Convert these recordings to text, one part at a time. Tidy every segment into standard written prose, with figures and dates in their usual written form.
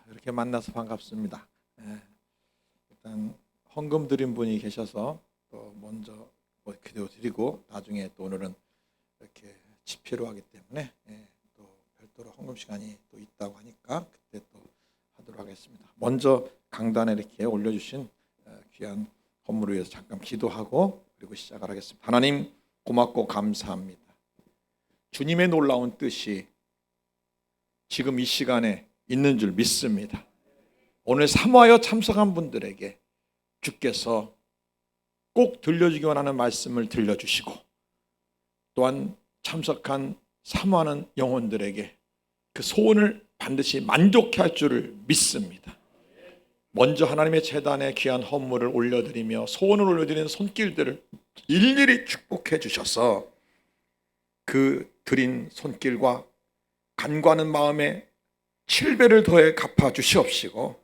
이렇게 만나서 반갑습니다. 일단 헌금 드린 분이 계셔서 또 먼저 기도 드리고 나중에 또 오늘은 이렇게 집회로 하기 때문에 또 별도로 헌금 시간이 또 있다고 하니까 그때 또 하도록 하겠습니다. 먼저 강단에 이렇게 올려주신 귀한 헌물을 위해서 잠깐 기도하고 그리고 시작을 하겠습니다. 하나님 고맙고 감사합니다. 주님의 놀라운 뜻이 지금 이 시간에 있는 줄 믿습니다. 오늘 사모하여 참석한 분들에게 주께서 꼭 들려주기 원하는 말씀을 들려주시고 또한 참석한 사모하는 영혼들에게 그 소원을 반드시 만족케 할 줄을 믿습니다. 먼저 하나님의 제단에 귀한 헌물을 올려드리며 소원을 올려드리는 손길들을 일일이 축복해 주셔서 그 드린 손길과 간과하는 마음에 7배를 더해 갚아 주시옵시고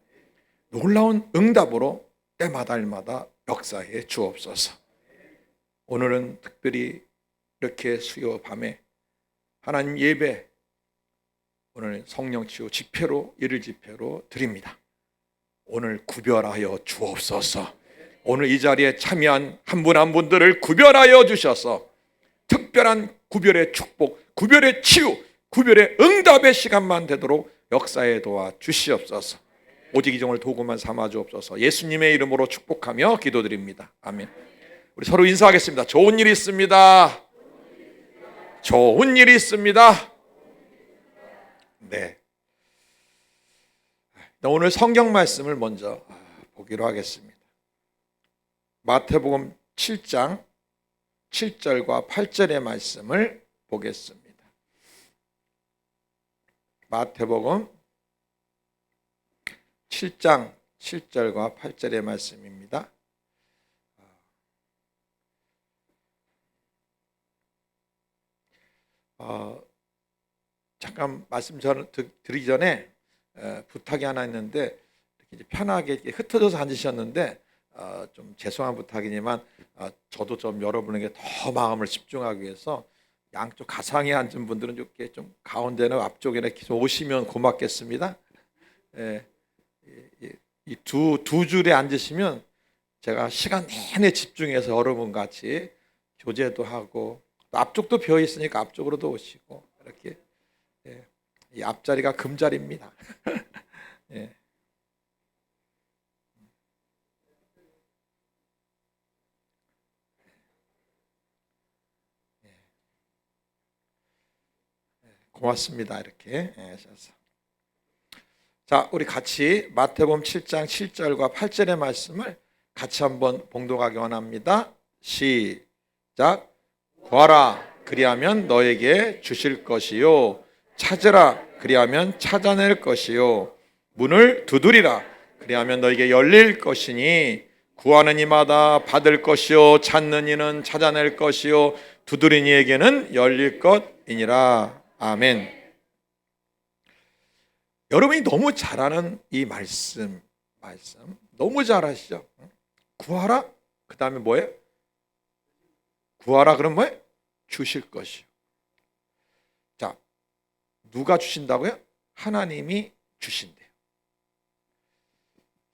놀라운 응답으로 때마다 일마다 역사해 주옵소서. 오늘은 특별히 이렇게 수요 밤에 하나님 예배 오늘 성령 치유 집회로 일일 집회로 드립니다. 오늘 구별하여 주옵소서. 오늘 이 자리에 참여한 한 분 한 분들을 구별하여 주셔서 특별한 구별의 축복, 구별의 치유, 구별의 응답의 시간만 되도록 역사에 도와 주시옵소서. 오직 이 종을 도구만 삼아 주옵소서. 예수님의 이름으로 축복하며 기도드립니다. 아멘. 우리 서로 인사하겠습니다. 좋은 일이 있습니다. 좋은 일이 있습니다. 네. 오늘 성경 말씀을 먼저 보기로 하겠습니다. 마태복음 7장 7절과 8절의 말씀을 보겠습니다. 마태복음 7장 7절과 8절의 말씀입니다. 잠깐 말씀 드리기 전에 부탁이 하나 있는데 이렇게 편하게 이렇게 흩어져서 앉으셨는데 좀 죄송한 부탁이지만 저도 좀 여러분에게 더 마음을 집중하기 위해서 양쪽 가상에 앉은 분들은 이렇게 좀 가운데나 앞쪽에 이렇게 오시면 고맙겠습니다. 이 두 줄에 앉으시면 제가 시간 내내 집중해서 여러분 같이 교제도 하고 또 앞쪽도 비어 있으니까 앞쪽으로도 오시고 이렇게 이 앞자리가 금자리입니다. 예. 고맙습니다. 이렇게 하셔서. 자, 우리 같이 마태복음 7장 7절과 8절의 말씀을 같이 한번 봉독하기 원합니다. 시작. 구하라 그리하면 너에게 주실 것이요 찾으라 그리하면 찾아낼 것이요 문을 두드리라 그리하면 너에게 열릴 것이니 구하는 이마다 받을 것이요 찾는 이는 찾아낼 것이요 두드리는 이에게는 열릴 것이니라. 아멘. 여러분이 너무 잘 아는 이 말씀 너무 잘 아시죠? 구하라 그 다음에 뭐예요? 구하라 그럼 뭐예요? 주실 것이요. 자, 누가 주신다고요? 하나님이 주신대요.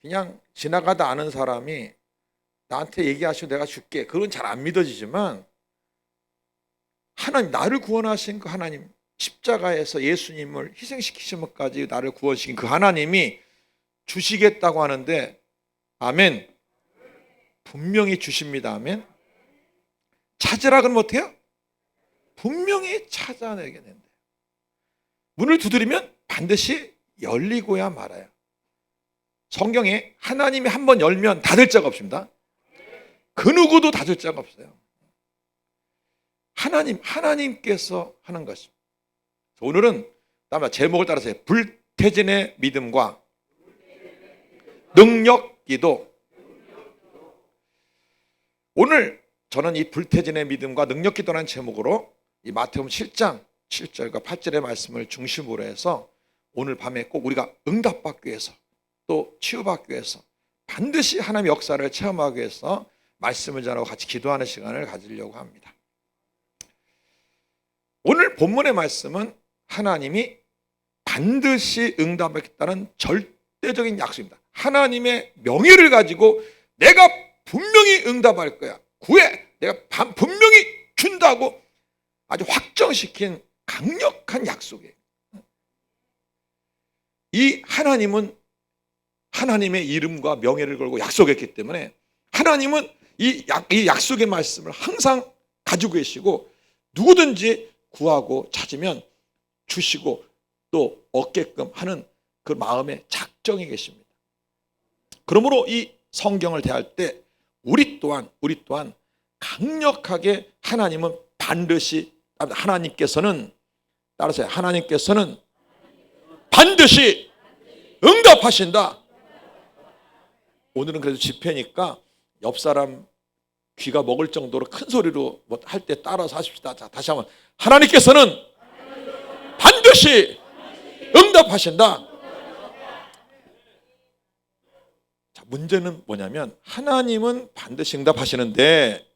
그냥 지나가다 아는 사람이 나한테 얘기하시고 내가 줄게 그건 잘 안 믿어지지만 하나님 나를 구원하신 그 하나님 십자가에서 예수님을 희생시키신 것까지 나를 구원시킨 그 하나님이 주시겠다고 하는데 아멘. 분명히 주십니다. 아멘. 찾으라 그러면 어때요? 분명히 찾아내게 된대요. 문을 두드리면 반드시 열리고야 말아요. 성경에 하나님이 한번 열면 닫을 자가 없습니다. 그 누구도 닫을 자가 없어요. 하나님께서 하는 것입니다. 오늘은 제목을 따라서 불태진의 믿음과 능력기도. 오늘 저는 이 불태진의 믿음과 능력기도라는 제목으로 이 마태복음 7장 7절과 8절의 말씀을 중심으로 해서 오늘 밤에 꼭 우리가 응답받기 위해서 또 치유받기 위해서 반드시 하나님의 역사를 체험하기 위해서 말씀을 전하고 같이 기도하는 시간을 가지려고 합니다. 오늘 본문의 말씀은 하나님이 반드시 응답하겠다는 절대적인 약속입니다. 하나님의 명예를 가지고 내가 분명히 응답할 거야. 구해. 내가 분명히 준다고 아주 확정시킨 강력한 약속이에요. 이 하나님은 하나님의 이름과 명예를 걸고 약속했기 때문에 하나님은 이 약속의 말씀을 항상 가지고 계시고 누구든지 구하고 찾으면 주시고 또 얻게끔 하는 그 마음의 작정이 계십니다. 그러므로 이 성경을 대할 때 우리 또한 강력하게 하나님께서는 따라서 하나님께서는 반드시 응답하신다. 오늘은 그래도 집회니까 옆 사람 귀가 먹을 정도로 큰 소리로 할 때 따라서 하십시다. 자, 다시 한번. 하나님께서는 반드시 응답하신다. 자, 문제는 뭐냐면 하나님은 반드시 응답하시는데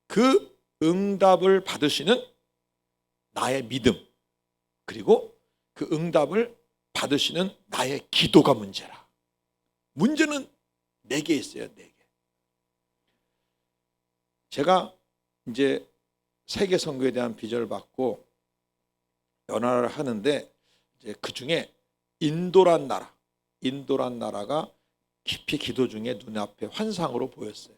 그 응답을 받으시는 나의 믿음 그리고 그 응답을 받으시는 나의 기도가 문제라. 문제는 4개 있어요. 4개. 제가 이제 세계 선교에 대한 비전을 받고 연화를 하는데 이제 그 중에 인도란 나라가 깊이 기도 중에 눈앞에 환상으로 보였어요.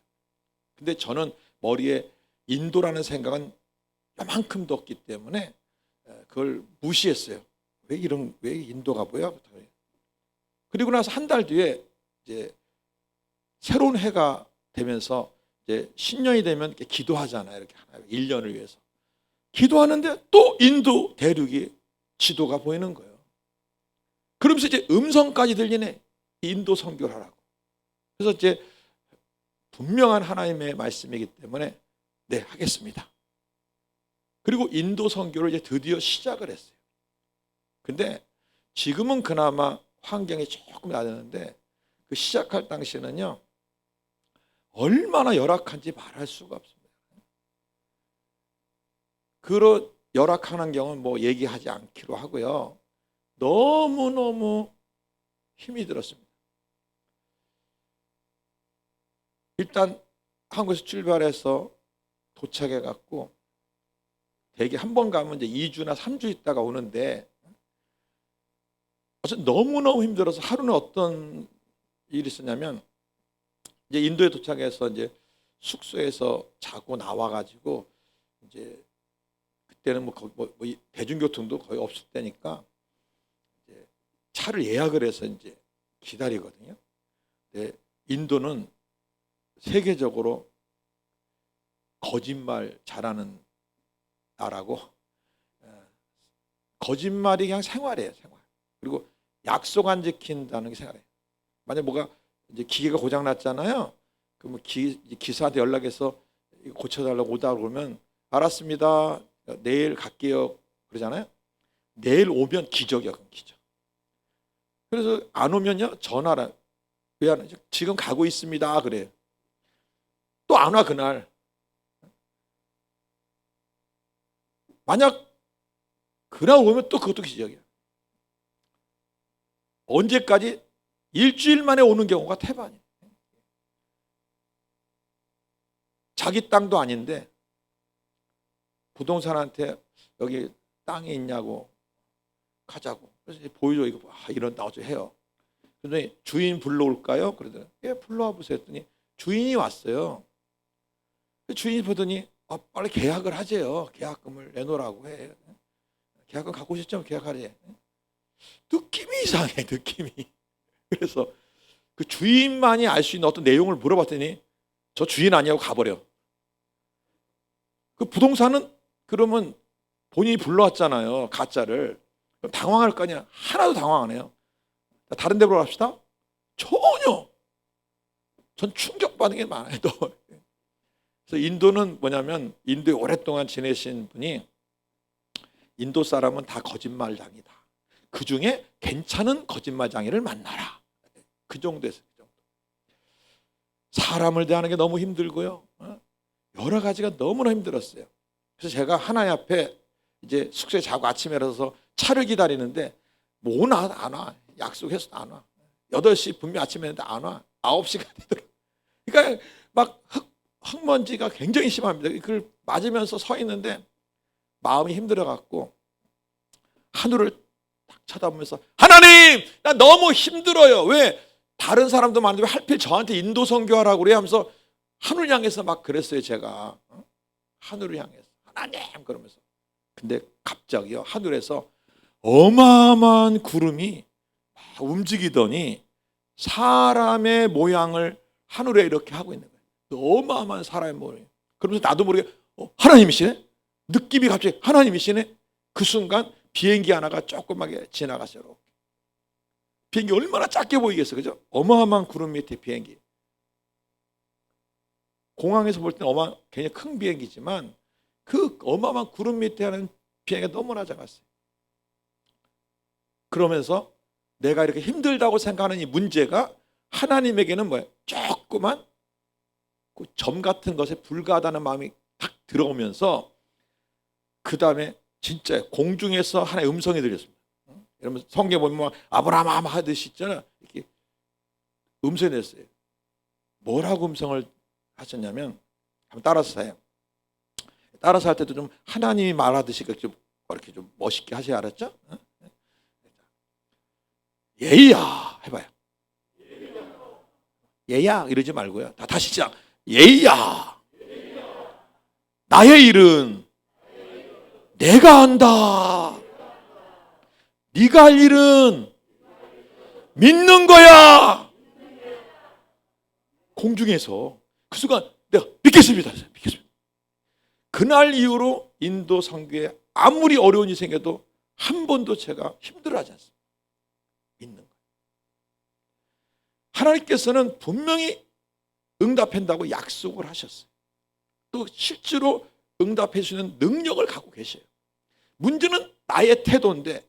근데 저는 머리에 인도라는 생각은 요만큼도 없기 때문에 그걸 무시했어요. 왜 인도가 보여? 그리고 나서 한 달 뒤에 이제 새로운 해가 되면서 이제 신년이 되면 이렇게 기도하잖아요. 이렇게 1년을 위해서. 기도하는데 또 인도 대륙이 지도가 보이는 거예요. 그러면서 이제 음성까지 들리네. 인도 선교를 하라고. 그래서 이제 분명한 하나님의 말씀이기 때문에 네, 하겠습니다. 그리고 인도 선교를 이제 드디어 시작을 했어요. 근데 지금은 그나마 환경이 조금 나았는데 그 시작할 당시에는요. 얼마나 열악한지 말할 수가 없습니다. 그런 열악한 환경은 뭐 얘기하지 않기로 하고요. 너무너무 힘이 들었습니다. 일단 한국에서 출발해서 도착해 갖고 대개 한 번 가면 이제 2주나 3주 있다가 오는데 너무너무 힘들어서 하루는 어떤 일이 있었냐면 이제 인도에 도착해서 이제 숙소에서 자고 나와가지고 이제 그때는 뭐 대중교통도 거의 없을 때니까 이제 차를 예약을 해서 이제 기다리거든요. 근데 인도는 세계적으로 거짓말 잘하는 나라고 거짓말이 그냥 생활이에요, 생활. 그리고 약속 안 지킨다는 게 생활이에요. 만약 뭐가 이제 기계가 고장 났잖아요. 그럼 기사한테 연락해서 고쳐달라고 오다 그러면 알았습니다. 내일 갈게요. 그러잖아요. 내일 오면 기적이야, 그럼 기적. 그래서 안 오면요 전화라. 왜 안 하죠? 지금 가고 있습니다. 그래요. 또 안 와 그날. 만약 그날 오면 또 그것도 기적이야. 언제까지? 일주일 만에 오는 경우가 태반이에요. 자기 땅도 아닌데 부동산한테 여기 땅이 있냐고 가자고. 그래서 보여줘 이거 이런다 어쩌 해요. 그랬더니 주인 불러올까요? 그러더니 예 불러와 보세요 했더니 주인이 왔어요. 주인이 보더니 빨리 계약을 하재요. 계약금을 내놓으라고 해. 계약금 갖고 오셨죠? 계약하래. 느낌이 이상해. 느낌이. 그래서 그 주인만이 알 수 있는 어떤 내용을 물어봤더니 저 주인 아니냐고 가버려. 그 부동산은 그러면 본인이 불러왔잖아요. 가짜를. 그럼 당황할 거 아니야. 하나도 당황 안 해요. 다른 데로 갑시다. 전혀. 전 충격받는 게 많아요. 또. 그래서 인도는 뭐냐면 인도에 오랫동안 지내신 분이 인도 사람은 다 거짓말장이다. 그중에 괜찮은 거짓말장이를 만나라. 그 정도였어요. 그 정도. 사람을 대하는 게 너무 힘들고요. 여러 가지가 너무나 힘들었어요. 그래서 제가 하나님 앞에 이제 숙소에 자고 아침에 일어나서 차를 기다리는데 뭐 오나 안 와. 약속해서 안 와. 8시 분명 아침에 했는데 안 와. 9시가 되더라고. 그러니까 막 흙먼지가 굉장히 심합니다. 그걸 맞으면서 서 있는데 마음이 힘들어갖고 하늘을 딱 쳐다보면서 하나님, 나 너무 힘들어요. 왜 다른 사람도 많은데 왜 하필 저한테 인도 선교하라고 그래 하면서 하늘 향해서 막 그랬어요. 제가 하늘을 향해서 하나님 그러면서. 근데 갑자기요 하늘에서 어마어마한 구름이 움직이더니 사람의 모양을 하늘에 이렇게 하고 있는 거예요. 어마어마한 사람의 모양. 그러면서 나도 모르게 하나님이시네? 느낌이 갑자기 하나님이시네? 그 순간 비행기 하나가 조그맣게 지나갔어요. 비행기 얼마나 작게 보이겠어, 그죠? 어마어마한 구름 밑에 비행기. 공항에서 볼 때는 굉장히 큰 비행기지만 그 어마어마한 구름 밑에 하는 비행기가 너무나 작았어요. 그러면서 내가 이렇게 힘들다고 생각하는 이 문제가 하나님에게는 뭐예요? 조그만 그 점 같은 것에 불과하다는 마음이 딱 들어오면서 그 다음에 진짜 공중에서 하나의 음성이 들렸습니다. 여러분 성경에 보면 아브라함 하듯이 있잖아요. 이렇게 음성이 됐어요. 뭐라고 음성을 하셨냐면 한번 따라서 해요. 따라서 할 때도 좀 하나님이 말하듯이 이렇게 좀 멋있게 하셔야 알았죠? 예야 해봐요. 예야 이러지 말고요. 다시 시작. 예야. 나의 일은 내가 한다. 네가 할 일은 믿는 거야. 공중에서 그 순간 내가 믿겠습니다. 그날 이후로 인도 선교에 아무리 어려운 일이 생겨도 한 번도 제가 힘들어하지 않습니다. 믿는 거예요. 하나님께서는 분명히 응답한다고 약속을 하셨어요. 또 실제로 응답해 주시는 능력을 갖고 계셔요. 문제는 나의 태도인데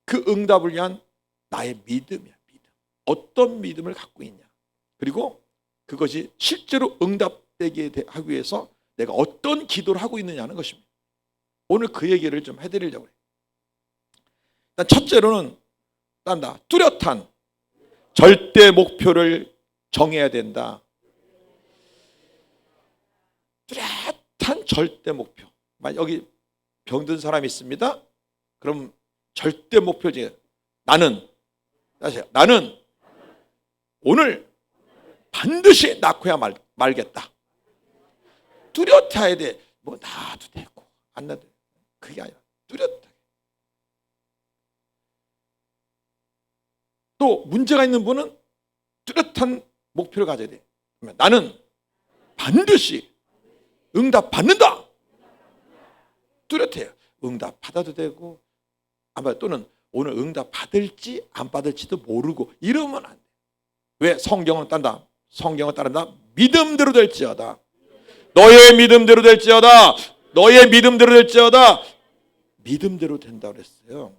그 응답을 위한 나의 믿음이야. 믿음. 어떤 믿음을 갖고 있냐. 그리고 그것이 실제로 응답되게 하기 위해서 내가 어떤 기도를 하고 있느냐는 것입니다. 오늘 그 얘기를 좀 해드리려고 해요. 일단 첫째로는 뚜렷한 절대 목표를 정해야 된다. 뚜렷한 절대 목표. 여기 병든 사람이 있습니다. 그럼 절대 목표지. 나는 오늘 반드시 낳고야 말겠다. 뚜렷해야 돼. 뭐 낳아도 되고 안 낳아도 되고. 그게 아니라 뚜렷하게. 또 문제가 있는 분은 뚜렷한 목표를 가져야 돼. 나는 반드시 응답 받는다. 뚜렷해요. 응답 받아도 되고 아마 또는 오늘 응답 받을지 안 받을지도 모르고 이러면 안 돼. 왜? 성경은 딴다. 성경은 따른다. 믿음대로 될지어다. 너의 믿음대로 될지어다. 너의 믿음대로 될지어다. 믿음대로 된다 그랬어요.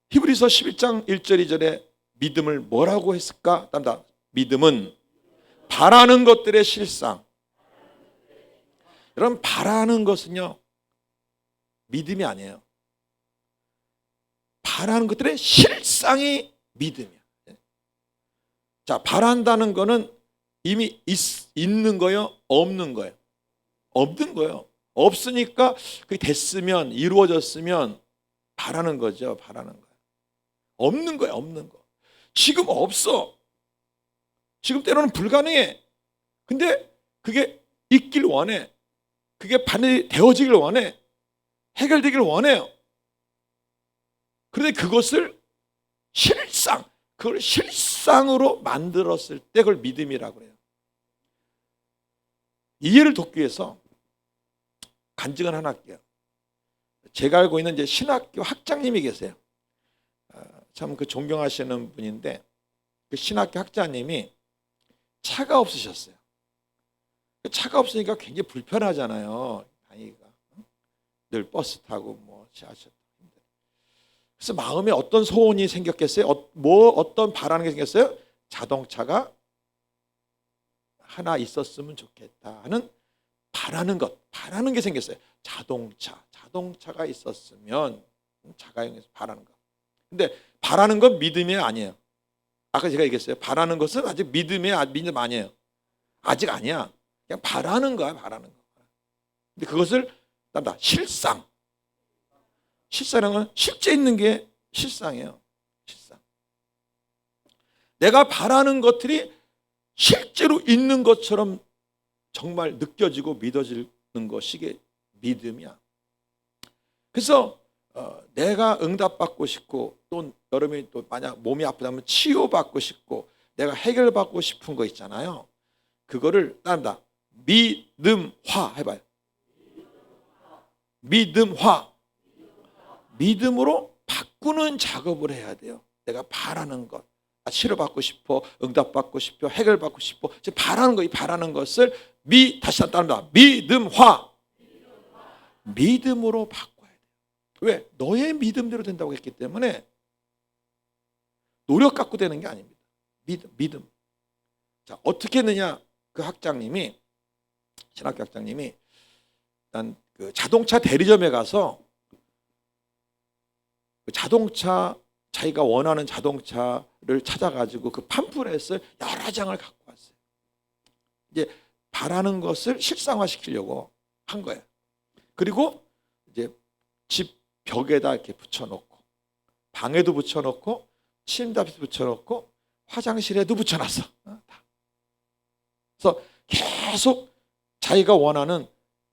히브리서 11장 1절 2절에 믿음을 뭐라고 했을까? 딴다. 믿음은 바라는 것들의 실상. 여러분 바라는 것은요 믿음이 아니에요. 바라는 것들의 실상이 믿음이야. 자, 바란다는 거는 이미 있는 거요, 없는 거예요. 없는 거예요. 없으니까 그게 됐으면 이루어졌으면 바라는 거죠. 바라는 거예요. 없는 거예요. 없는 거. 지금 없어. 지금 때로는 불가능해. 근데 그게 있길 원해. 그게 반드시 되어지길 원해. 해결되길 원해요. 그런데 그것을 그걸 실상으로 만들었을 때 그걸 믿음이라고 해요. 이해를 돕기 위해서 간증을 하나 할게요. 제가 알고 있는 이제 신학교 학장님이 계세요. 참 그 존경하시는 분인데 그 신학교 학자님이 차가 없으셨어요. 차가 없으니까 굉장히 불편하잖아요. 다니기가. 늘 버스 타고 뭐 지하철 타고. 그래서 마음에 어떤 소원이 생겼겠어요? 어떤 바라는 게 생겼어요? 자동차가 하나 있었으면 좋겠다 하는 바라는 게 생겼어요. 자동차가 있었으면 자가용에서 바라는 거. 근데 바라는 건 믿음이 아니에요. 아까 제가 얘기했어요. 바라는 것은 아직 믿음 아니에요. 아직 아니야. 그냥 바라는 거야, 바라는 거. 근데 그것을 실상. 실상은 건 실제 있는 게 실상이에요. 실상. 내가 바라는 것들이 실제로 있는 것처럼 정말 느껴지고 믿어지는 것이 믿음이야. 그래서 내가 응답받고 싶고, 또 여러분이 또 만약 몸이 아프다면 치유받고 싶고, 내가 해결받고 싶은 거 있잖아요. 그거를 따릅니다. 믿음화 해봐요. 믿음화. 믿음으로 바꾸는 작업을 해야 돼요. 내가 바라는 것. 치료받고 싶어, 응답받고 싶어, 해결받고 싶어. 바라는 거, 이 바라는 것을 다시 따릅니다. 믿음화. 믿음으로 바꿔야 돼요. 왜? 너의 믿음대로 된다고 했기 때문에 노력 갖고 되는 게 아닙니다. 믿음. 자, 어떻게 했느냐? 그 학장님이, 신학교 학장님이 그 자동차 대리점에 가서 그 자기가 원하는 자동차를 찾아가지고 그 팜플렛을 여러 장을 갖고 왔어요. 이제 바라는 것을 실상화시키려고 한 거예요. 그리고 이제 집 벽에다 이렇게 붙여놓고, 방에도 붙여놓고, 침대 앞에도 붙여놓고, 화장실에도 붙여놨어. 그래서 계속 자기가 원하는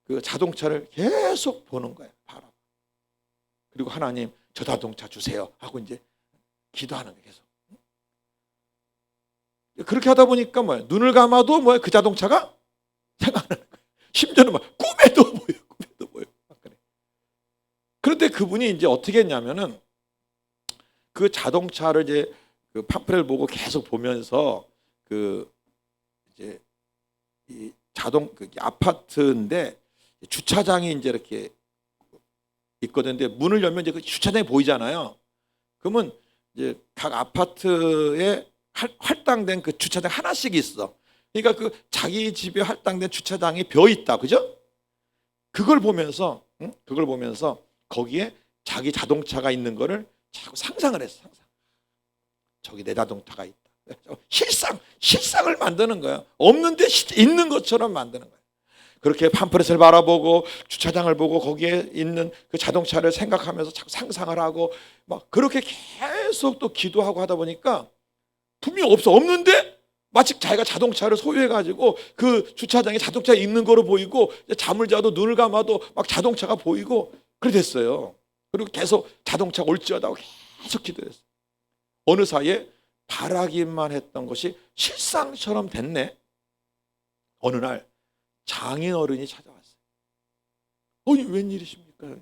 그 자동차를 계속 보는 거예요. 바라. 그리고 하나님, 저 자동차 주세요 하고 이제 기도하는 거예요. 계속. 그렇게 하다 보니까 눈을 감아도 그 자동차가 생각나는 거예요. 심지어는 꿈에도 보여요. 꿈에도 보여요. 그런데 그분이 이제 어떻게 했냐면은 그 자동차를 이제 그 팜플렛을 보고 계속 보면서 그 이제 이 그 아파트인데 주차장이 이제 이렇게 있거든요. 근데 문을 열면 이제 그 주차장이 보이잖아요. 그러면 이제 각 아파트에 할당된 그 주차장 하나씩 있어. 그러니까 그 자기 집에 할당된 주차장이 벼 있다, 그죠? 그걸 보면서 거기에 자기 자동차가 있는 거를 자꾸 상상을 했어. 상상. 저기 내 자동차가 있다. 실상을 만드는 거예요. 없는데 있는 것처럼 만드는 거예요. 그렇게 팜플렛을 바라보고 주차장을 보고 거기에 있는 그 자동차를 생각하면서 자꾸 상상을 하고 막 그렇게 계속 또 기도하고 하다 보니까 분명히 없는데 마치 자기가 자동차를 소유해가지고 그 주차장에 자동차 있는 거로 보이고, 잠을 자도 눈을 감아도 막 자동차가 보이고 그래 됐어요. 그리고 계속 자동차가 올지어다고 계속 기도했어요. 어느 사이에 바라기만 했던 것이 실상처럼 됐네. 어느 날 장인어른이 찾아왔어요. 웬일이십니까?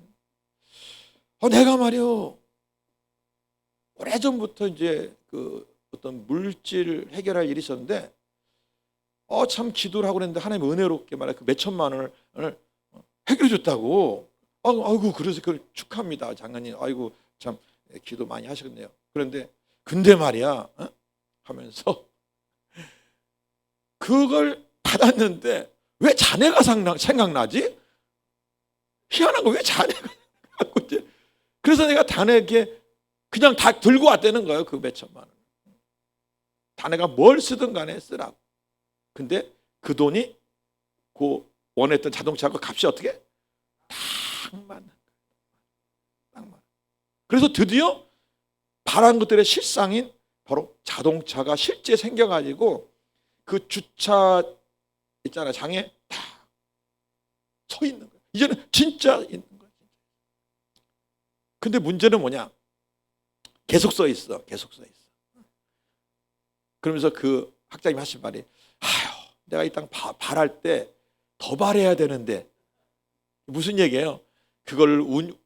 내가 말이요, 오래전부터 이제 그 어떤 물질 해결할 일이 있었는데 참 기도를 하고 그랬는데 하나님 은혜롭게 말해 그 몇천만 원을 해결해 줬다고. 아이고, 그래서 그걸 축하합니다, 장관님. 아이고, 참 기도 많이 하셨네요. 근데 말이야, 하면서 그걸 받았는데 왜 자네가 생각나지? 희한한 거, 왜 자네가 생각나지? 그래서 내가 자네에게 그냥 다 들고 왔다는 거예요. 그 몇천만 원. 자네가 뭘 쓰든 간에 쓰라고. 근데 그 돈이 그 원했던 자동차가 값이 어떻게? 딱 맞는 거예요. 딱 맞는. 그래서 드디어 바란 것들의 실상인 바로 자동차가 실제 생겨가지고 그 주차 있잖아요. 장에 딱 서 있는 거예요. 이제는 진짜 있는 거예요. 근데 문제는 뭐냐? 계속 써 있어. 그러면서 그 학장님이 하신 말이, 내가 이 땅 발할 때 더 발해야 되는데. 무슨 얘기예요? 그걸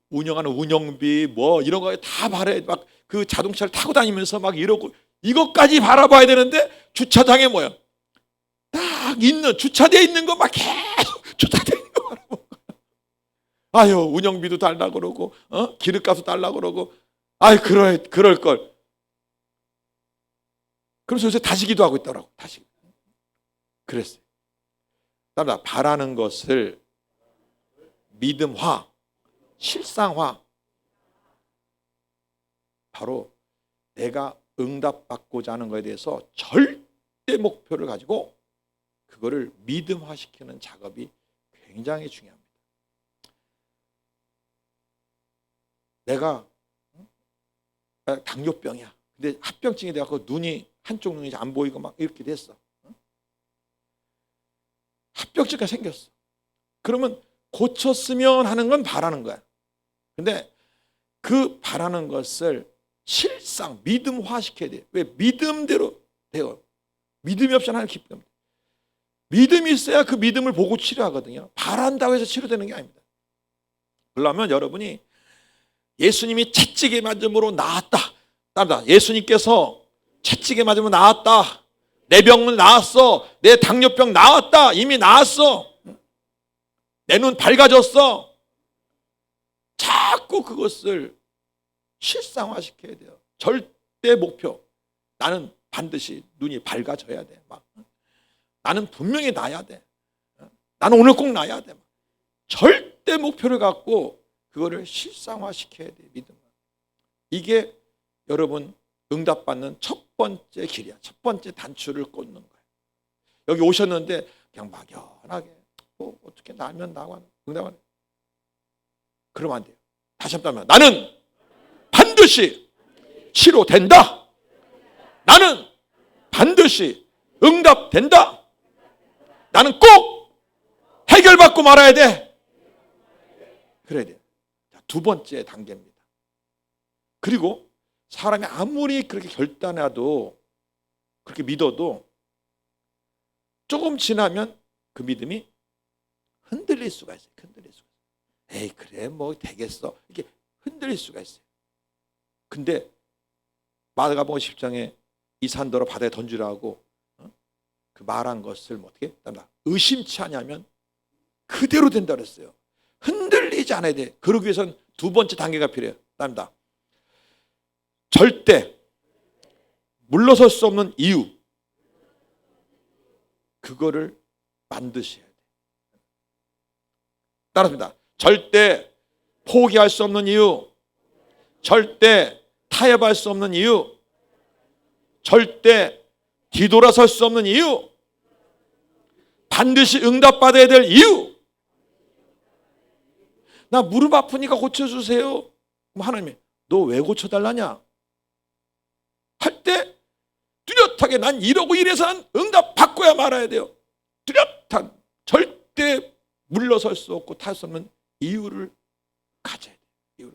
운영하는 운영비 이런 거 다 발해, 막 그 자동차를 타고 다니면서 막 이러고 이것까지 바라봐야 되는데 주차장에 딱 있는 주차되어 있는 거 막 계속 주차되어 있는 거 바라보고, 운영비도 달라고 그러고 기름값도 달라고 그러고, 그럴 걸. 그래서 요새 다시 기도하고 있더라고. 다시. 그랬어요. 따라 바라는 것을 믿음화, 실상화. 바로 내가 응답받고자 하는 것에 대해서 절대 목표를 가지고 그거를 믿음화시키는 작업이 굉장히 중요합니다. 내가 당뇨병이야. 근데 합병증이 돼갖고 한쪽 눈이 안 보이고 막 이렇게 됐어. 합병증가 생겼어. 그러면 고쳤으면 하는 건 바라는 거야. 근데 그 바라는 것을 실상 믿음화시켜야 돼. 왜? 믿음대로 돼요. 믿음이 없이 하나님 기쁨. 믿음이 있어야 그 믿음을 보고 치료하거든요. 바란다고 해서 치료되는 게 아닙니다. 그러면 여러분이 예수님이 채찍에 맞음으로 나았다. 예수님께서 채찍에 맞으면 나았다. 내 병은 나았어. 내 당뇨병 나았다. 이미 나았어. 내 눈 밝아졌어. 자꾸 그것을 실상화시켜야 돼요. 절대 목표. 나는 반드시 눈이 밝아져야 돼. 나는 분명히 나야 돼. 나는 오늘 꼭 나야 돼. 절대 목표를 갖고 그거를 실상화시켜야 돼. 믿음. 이게 여러분 응답받는 첫 번째 길이야. 첫 번째 단추를 꽂는 거예요. 여기 오셨는데 그냥 막연하게 어떻게 나면 나와 응답하네. 그러면 안 돼요. 다시 한번 나는 반드시 치료된다. 나는 반드시 응답된다. 나는 꼭 해결받고 말아야 돼. 그래야 돼요. 두 번째 단계입니다. 그리고 사람이 아무리 그렇게 결단해도 그렇게 믿어도 조금 지나면 그 믿음이 흔들릴 수가 있어요. 흔들릴 수가 있어요. 에이 그래 뭐 되겠어. 이렇게 흔들릴 수가 있어요. 근데 마가복음 10장에 이 산더러 바다에 던지라고 그 말한 것을 어떻게 의심치 않으면 그대로 된다 그랬어요. 흔들리지 않아야 돼. 그러기 위해서는 두 번째 단계가 필요해요. 답니다. 절대 물러설 수 없는 이유, 그거를 만드셔야 돼. 따라합니다. 절대 포기할 수 없는 이유, 절대 타협할 수 없는 이유, 절대 뒤돌아설 수 없는 이유, 반드시 응답받아야 될 이유. 나 무릎 아프니까 고쳐주세요. 하나님이 너 왜 고쳐달라냐? 할 때 뚜렷하게 난 이러고 이래서 난 응답 받고야 말아야 돼요. 뚜렷한 절대 물러설 수 없고 탈 수 없는 이유를 가져야 돼요.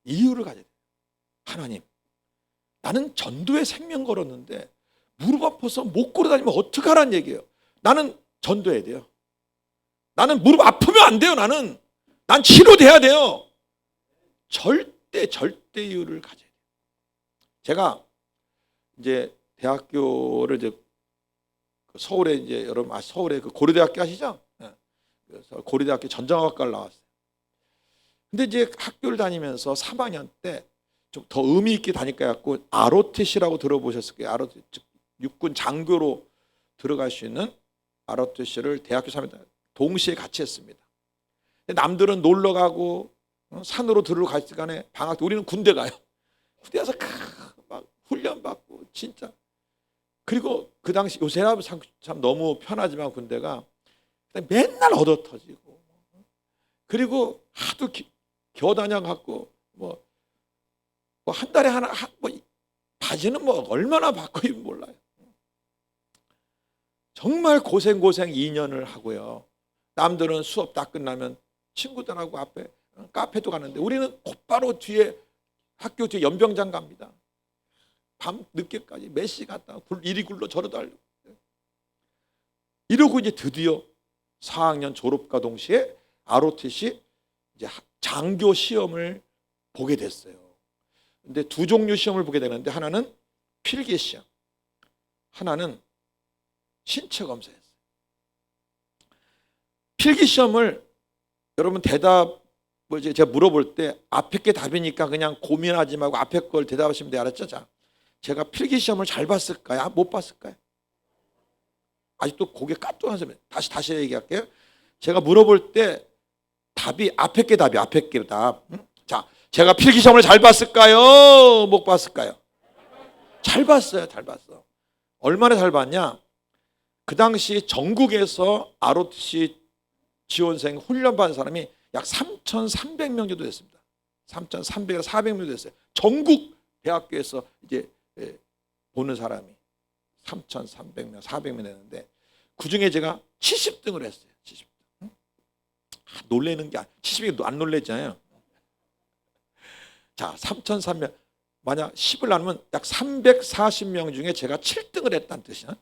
이유를 가져야 돼요. 하나님, 나는 전도에 생명 걸었는데 무릎 아파서 못 걸어다니면 어떡하라는 얘기예요. 나는 전도해야 돼요. 나는 무릎 아프면 안 돼요. 난 치료돼야 돼요. 절대 이유를 가져야 돼요. 제가 이제 대학교를 이제 서울에 이제 여러분 서울에 그 고려대학교 아시죠? 그래서 고려대학교 전자학과를 나왔어요. 근데 이제 학교를 다니면서 3학년 때 좀 더 의미 있게 다니까 갖고 ROTC라고 들어보셨을 거예요. ROTC, 즉 육군 장교로 들어갈 수 있는 ROTC를 대학교 3학년 동시에 같이 했습니다. 남들은 놀러 가고 산으로 들어갈 시간에 방학 때 우리는 군대 가요. 군대 가서 막 훈련 받고 진짜. 그리고 그 당시 요새는 참 너무 편하지만 군대가 맨날 얻어 터지고 그리고 하도 겨다녀 갖고 뭐 한 달에 하나 뭐 바지는 뭐 얼마나 바꿔 입으면 몰라요. 정말 고생 2년을 하고요. 남들은 수업 다 끝나면 친구들하고 앞에 카페도 가는데 우리는 곧바로 뒤에 학교 뒤에 연병장 갑니다. 밤 늦게까지 몇 시 갔다 이리 굴러 저러 달려. 이러고 이제 드디어 4학년 졸업과 동시에 ROTC 이제 장교 시험을 보게 됐어요. 근데 두 종류 시험을 보게 되는데 하나는 필기 시험, 하나는 신체 검사였어요. 필기 시험을 여러분 대답을 이제 제가 물어볼 때 앞에 게 답이니까 그냥 고민하지 말고 앞에 걸 대답하시면 돼요. 알았죠? 자, 제가 필기 시험을 잘 봤을까요? 못 봤을까요? 아직도 고개 까뚱하세요. 다시 얘기할게요. 제가 물어볼 때 답이 앞에 게 답이 앞에 게 답. 자, 제가 필기시험을 잘 봤을까요? 못 봤을까요? 잘 봤어요. 잘 봤어. 얼마나 잘 봤냐? 그 당시 전국에서 ROTC 지원생 훈련받은 사람이 약 3,300명 정도 됐습니다. 3,300에서 400명 됐어요. 전국 대학교에서 이제 보는 사람이 3,300명, 400명 됐는데 그 중에 제가 70등을 했어요. 70등. 놀래는 게 70이 안 놀랬잖아요. 자, 3,300. 만약 10을 나누면 약 340명 중에 제가 7등을 했다는 뜻이야.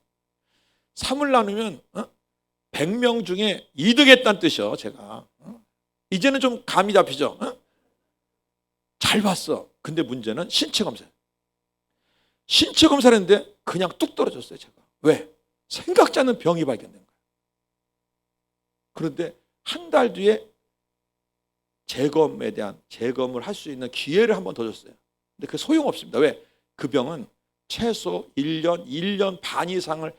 3을 나누면 100명 중에 2등 했다는 뜻이요. 제가. 이제는 좀 감이 잡히죠. 잘 봤어. 근데 문제는 신체 검사예요. 신체 검사를 했는데 그냥 뚝 떨어졌어요. 제가. 왜? 생각지 않는 병이 발견된 거예요. 그런데 한 달 뒤에 재검에 대한 재검을 할 수 있는 기회를 한 번 더 줬어요. 근데 그 소용없습니다. 왜? 그 병은 최소 1년, 1년 반 이상을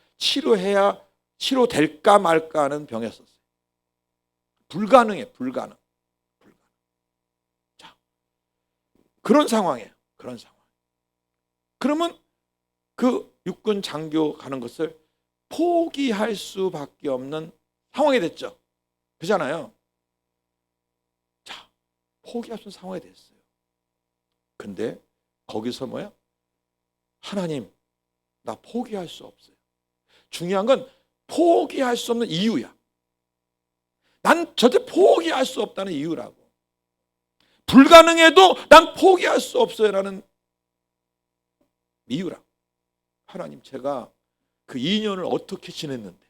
치료될까 말까 하는 병이었어요. 불가능해, 불가능. 자, 그런 상황이에요. 그런 상황. 그러면 그 육군 장교 가는 것을 포기할 수밖에 없는 상황이 됐죠. 그렇잖아요. 자, 포기할 수 있는 상황이 됐어요. 근데 거기서 뭐야? 하나님, 나 포기할 수 없어요. 중요한 건 포기할 수 없는 이유야. 난 절대 포기할 수 없다는 이유라고. 불가능해도 난 포기할 수 없어요 라는 이유라. 하나님, 제가 그 2년을 어떻게 지냈는데요?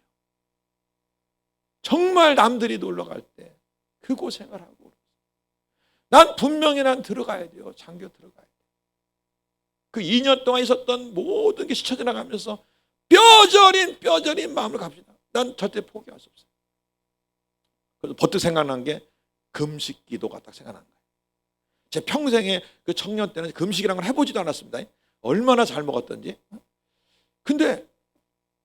정말 남들이 놀러 갈 때 그 고생을 하고 난 분명히 난 들어가야 돼요. 장교 들어가야 돼요. 그 2년 동안 있었던 모든 게 스쳐 지나가면서 뼈저린 마음을 갑시다. 난 절대 포기할 수 없어요. 그래서 버뜩 생각난 게 금식 기도가 딱 생각난 거예요. 제 평생에 그 청년 때는 금식이라는 걸 해보지도 않았습니다. 얼마나 잘 먹었던지. 근데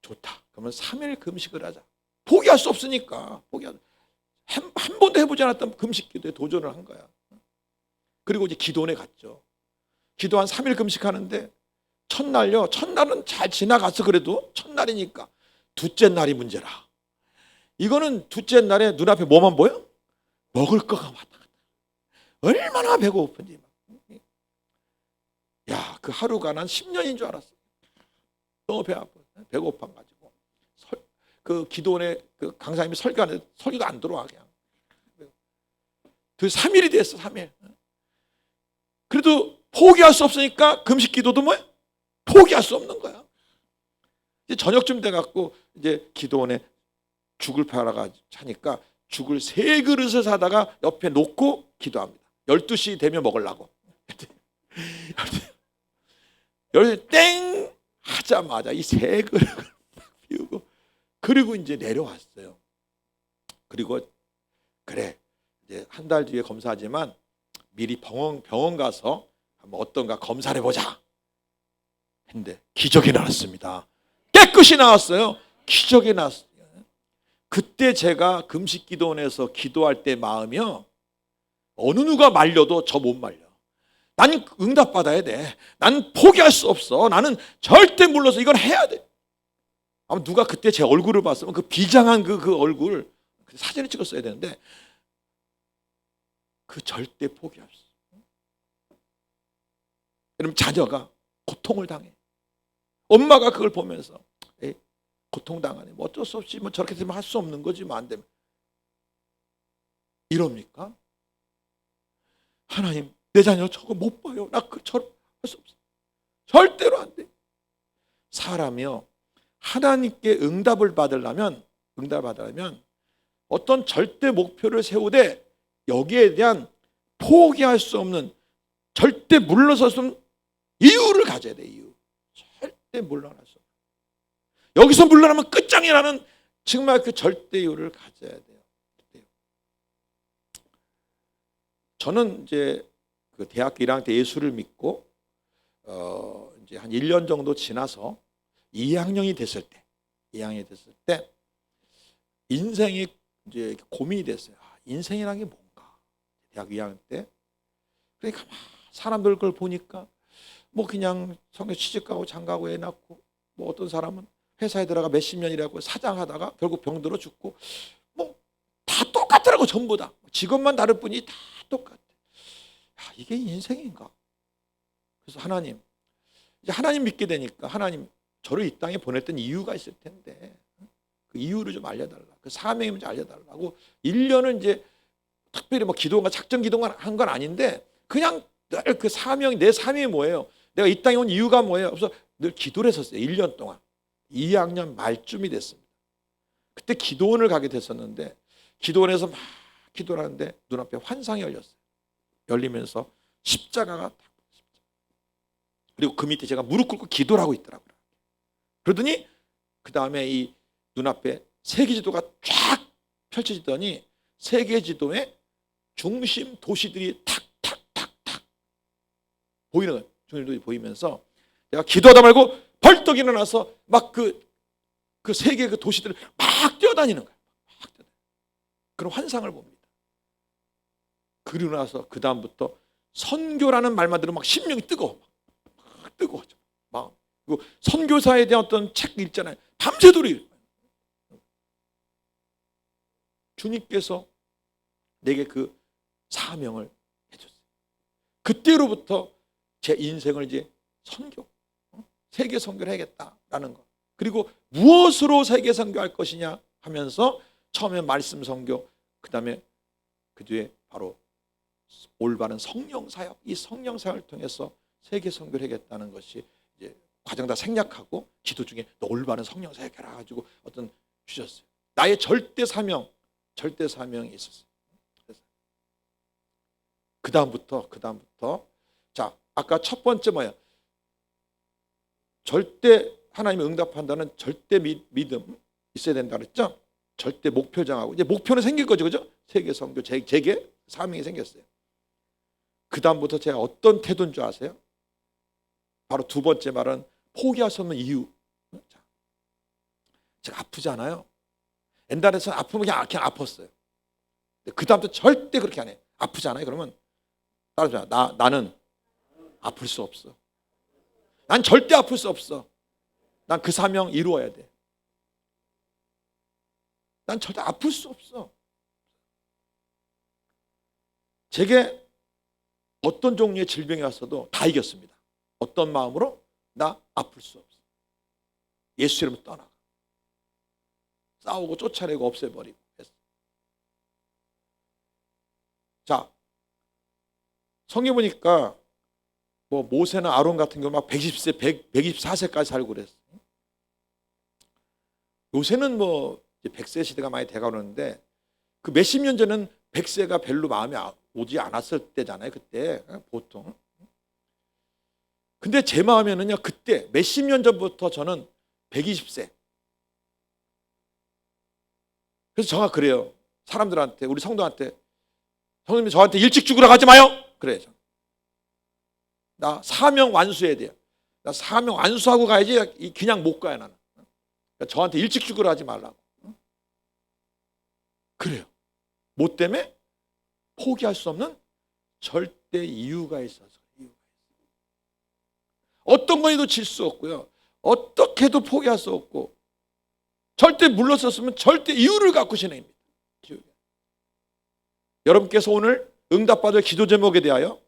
좋다. 그러면 3일 금식을 하자. 포기할 수 없으니까. 한 번도 해보지 않았던 금식 기도에 도전을 한 거야. 그리고 이제 기도원에 갔죠. 기도 한 3일 금식하는데 첫날요. 첫날은 잘 지나갔어. 그래도 첫날이니까. 둘째 날이 문제라. 이거는 둘째 날에 눈앞에 뭐만 보여? 먹을 거가 왔다 갔다. 얼마나 배고픈지. 야, 그 하루가 난 10년인 줄 알았어. 너무 배 아파. 배고파가지고. 그 기도원에 그 강사님이 설교하는데 설교가 안 들어와 그냥. 그 3일이 됐어. 3일. 그래도 포기할 수 없으니까 금식 기도도 뭐야? 포기할 수 없는 거야. 이제 저녁쯤 돼갖고 이제 기도원에 죽을 팔아가 차니까 죽을 3그릇을 사다가 옆에 놓고 기도합니다. 12시 되면 먹으려고. 12시 땡 하자마자 이 3그릇을 비우고 그리고 이제 내려왔어요. 그리고 그래 이제 한 달 뒤에 검사하지만 미리 병원 가서 한번 어떤가 검사를 해보자 했는데 기적이 나왔습니다. 깨끗이 나왔어요. 기적이 나왔어요. 그때 제가 금식 기도원에서 기도할 때 마음이요. 어느 누가 말려도 저 못 말려. 난 응답받아야 돼. 난 포기할 수 없어. 나는 절대 물러서 이걸 해야 돼. 아마 누가 그때 제 얼굴을 봤으면 그 비장한 그 얼굴 사진을 찍었어야 되는데 그 절대 포기할 수 없어. 여러분 자녀가 고통을 당해. 엄마가 그걸 보면서 에이, 고통당하네. 뭐 어쩔 수 없지. 뭐 저렇게 되면 할 수 없는 거지. 뭐 안 되면. 이럽니까? 하나님, 내 자녀 저거 못 봐요. 나 그처럼 할 수 없어. 절대로 안 돼. 사람이요. 하나님께 응답을 받으려면 어떤 절대 목표를 세우되 여기에 대한 포기할 수 없는 절대 물러설 수 없는 이유를 가져야 돼. 이유. 절대 물러날 수 없는. 여기서 물러나면 끝장이라는 정말 그 절대 이유를 가져야 돼요. 저는 이제 그 대학교 1학년 때 예수를 믿고 이제 한 1년 정도 지나서 2학년이 됐을 때 인생이 이제 고민이 됐어요. 인생이란 게 뭔가? 대학 2학년 때 그러니까 막 사람들 걸 보니까 뭐 그냥 성에 취직하고 장가고 애 낳고, 뭐 어떤 사람은 회사에 들어가 몇십 년 일하고 사장하다가 결국 병들어 죽고, 뭐 다 똑같더라고. 전부 다 직업만 다를 뿐이 다 똑같아. 야, 이게 인생인가? 그래서 하나님, 이제 하나님 믿게 되니까 하나님 저를 이 땅에 보냈던 이유가 있을 텐데 그 이유를 좀 알려달라. 그 사명을 좀 알려달라고 1년은 이제 특별히 뭐 기도가 작전 기도만 한 건 아닌데 그냥 늘 그 사명이, 내 사명이 뭐예요? 내가 이 땅에 온 이유가 뭐예요? 그래서 늘 기도를 했었어요. 1년 동안. 2학년 말쯤이 됐습니다. 그때 기도원을 가게 됐었는데 기도원에서 막 기도를 하는데 눈앞에 환상이 열렸어요. 열리면서 십자가가 딱, 그리고 그 밑에 제가 무릎 꿇고 기도를 하고 있더라고요. 그러더니 그 다음에 이 눈앞에 세계지도가 쫙 펼쳐지더니 세계지도의 중심 도시들이 탁탁탁탁 보이는 거예요. 중심도시 보이면서 내가 기도하다 말고 벌떡 일어나서 막 그 세계 그 도시들을 막 뛰어다니는 거예요. 막 뛰어다니는. 그런 환상을 봅니다. 그러고 나서 그 다음부터 선교라는 말만 들으면 막 심령이 뜨거워. 막 뜨거워져. 막. 그리고 선교사에 대한 어떤 책 읽잖아요. 밤새도록 읽어요. 주님께서 내게 그 사명을 해줬어요. 그때로부터 제 인생을 이제 선교, 세계 선교를 해야겠다라는 거. 그리고 무엇으로 세계 선교할 것이냐 하면서 처음에 말씀 선교, 그다음에 그 뒤에 바로 올바른 성령 사역, 이 성령 사역을 통해서 세계 선교를 하겠다는 것이 이제 과정 다 생략하고 기도 중에 너 올바른 성령 사역해라 가지고 어떤 주셨어요. 나의 절대 사명이 있었어요. 그 다음부터 자, 아까 첫 번째 뭐야? 절대 하나님이 응답한다는 절대 믿음 있어야 된다 그랬죠? 절대 목표 정하고 이제 목표는 생길 거죠, 그죠? 세계 선교 제게 사명이 생겼어요. 그 다음부터 제가 어떤 태도인 줄 아세요? 바로 두 번째 말은 포기할 수 없는 이유. 제가 아프지 않아요. 옛날에는 아프면 그냥 아팠어요. 그 다음부터 절대 그렇게 안 해. 아프지 않아요? 그러면 따라서 나는 아플 수 없어. 난 절대 아플 수 없어. 난 그 사명 이루어야 돼. 난 절대 아플 수 없어. 제게 어떤 종류의 질병이 왔어도 다 이겼습니다. 어떤 마음으로? 나 아플 수 없어. 예수 이름으로 떠나가. 싸우고 쫓아내고 없애버리고 했어. 자, 성경 보니까 뭐 모세나 아론 같은 경우 막 120세, 124세까지 살고 그랬어. 요새는 뭐 100세 시대가 많이 돼가는데 그 몇십 년 전에는 100세가 별로 마음에 오지 않았을 때잖아요. 그때 보통. 근데 제 마음에는요, 그때 몇십 년 전부터 저는 120세. 그래서 저가 그래요. 사람들한테, 우리 성도한테, 성도님이 저한테 일찍 죽으라고 하지 마요. 그래요. 나 사명 완수해야 돼요. 나 사명 완수하고 가야지 그냥 못 가요, 나는. 그러니까 저한테 일찍 죽으라 하지 말라고. 그래요. 뭐 때문에? 포기할 수 없는 절대 이유가 있어서. 어떤 거에도 질 수 없고요. 어떻게 해도 포기할 수 없고 절대 물러섰으면 절대 이유를 갖고 진행입니다. 여러분께서 오늘 응답받을 기도 제목에 대하여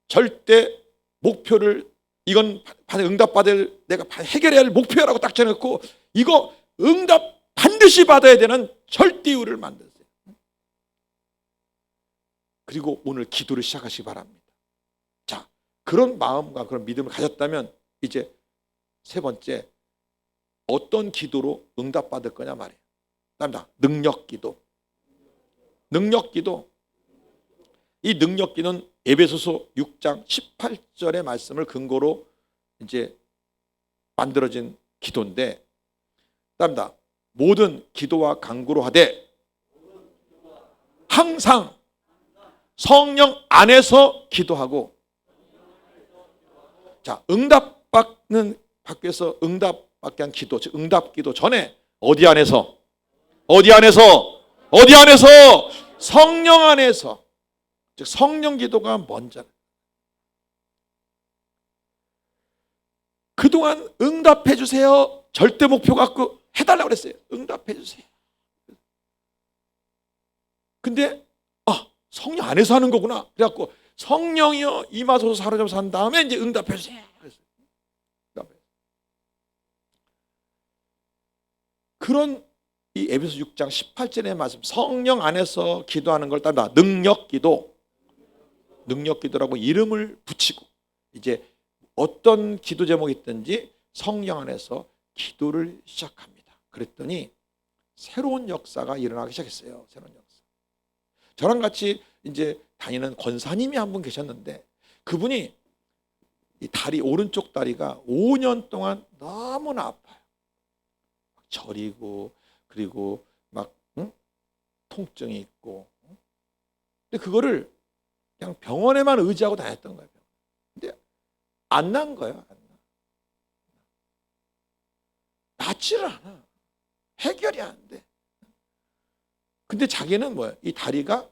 절대 목표를 이건 응답받을 내가 해결해야 할 목표라고 딱 정해놓고 이거 응답 반드시 받아야 되는 절대 이유를 만드세요. 그리고 오늘 기도를 시작하시기 바랍니다. 자, 그런 마음과 그런 믿음을 가졌다면 이제 세 번째 어떤 기도로 응답받을 거냐 말이에요. 다음다 능력기도. 능력기도. 이 능력기는 에베소서 6장 18절의 말씀을 근거로 이제 만들어진 기도인데, 다음다 모든 기도와 간구로 하되 항상 성령 안에서 기도하고. 자, 응답받는 밖에서 응답받게 한 기도, 즉 응답기도 전에 어디 안에서? 어디 안에서? 어디 안에서? 성령 안에서. 즉 성령 기도가 먼저. 그동안 응답해 주세요. 절대 목표 갖고 해달라고 그랬어요. 응답해 주세요. 근데 성령 안에서 하는 거구나. 그래갖고 성령이여 임하소서 사로잡아서 한 다음에 이제 응답해 주세요. 그런 이 에베소 6장 18절의 말씀, 성령 안에서 기도하는 걸 따라 능력기도, 능력기도라고 이름을 붙이고 이제 어떤 기도 제목이 있든지 성령 안에서 기도를 시작합니다. 그랬더니 새로운 역사가 일어나기 시작했어요. 새로운 역사. 저랑 같이 이제 다니는 권사님이 한 분 계셨는데 그분이 이 다리, 오른쪽 다리가 5년 동안 너무나 아파요. 저리고 그리고 막 통증이 있고. 근데 그거를 그냥 병원에만 의지하고 다녔던 거예요. 근데 안 난 거예요. 안 나. 낫지를 않아. 해결이 안 돼. 근데 자기는 뭐야? 이 다리가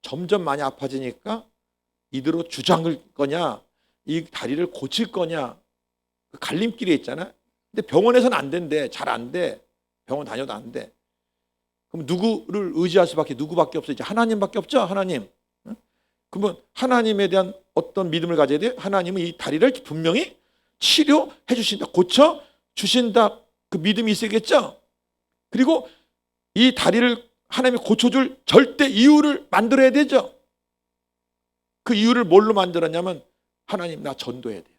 점점 많이 아파지니까 이대로 주장을 거냐, 이 다리를 고칠 거냐, 그 갈림길에 있잖아. 근데 병원에서는 안 된대. 잘 안 돼. 병원 다녀도 안 돼. 그럼 누구를 의지할 수밖에, 누구밖에 없어? 이제 하나님밖에 없죠. 하나님. 그러면 하나님에 대한 어떤 믿음을 가져야 돼요? 하나님은 이 다리를 분명히 치료해 주신다. 고쳐 주신다. 그 믿음이 있어야겠죠. 그리고 이 다리를 하나님이 고쳐줄 절대 이유를 만들어야 되죠. 그 이유를 뭘로 만들었냐면 하나님 나 전도해야 돼요.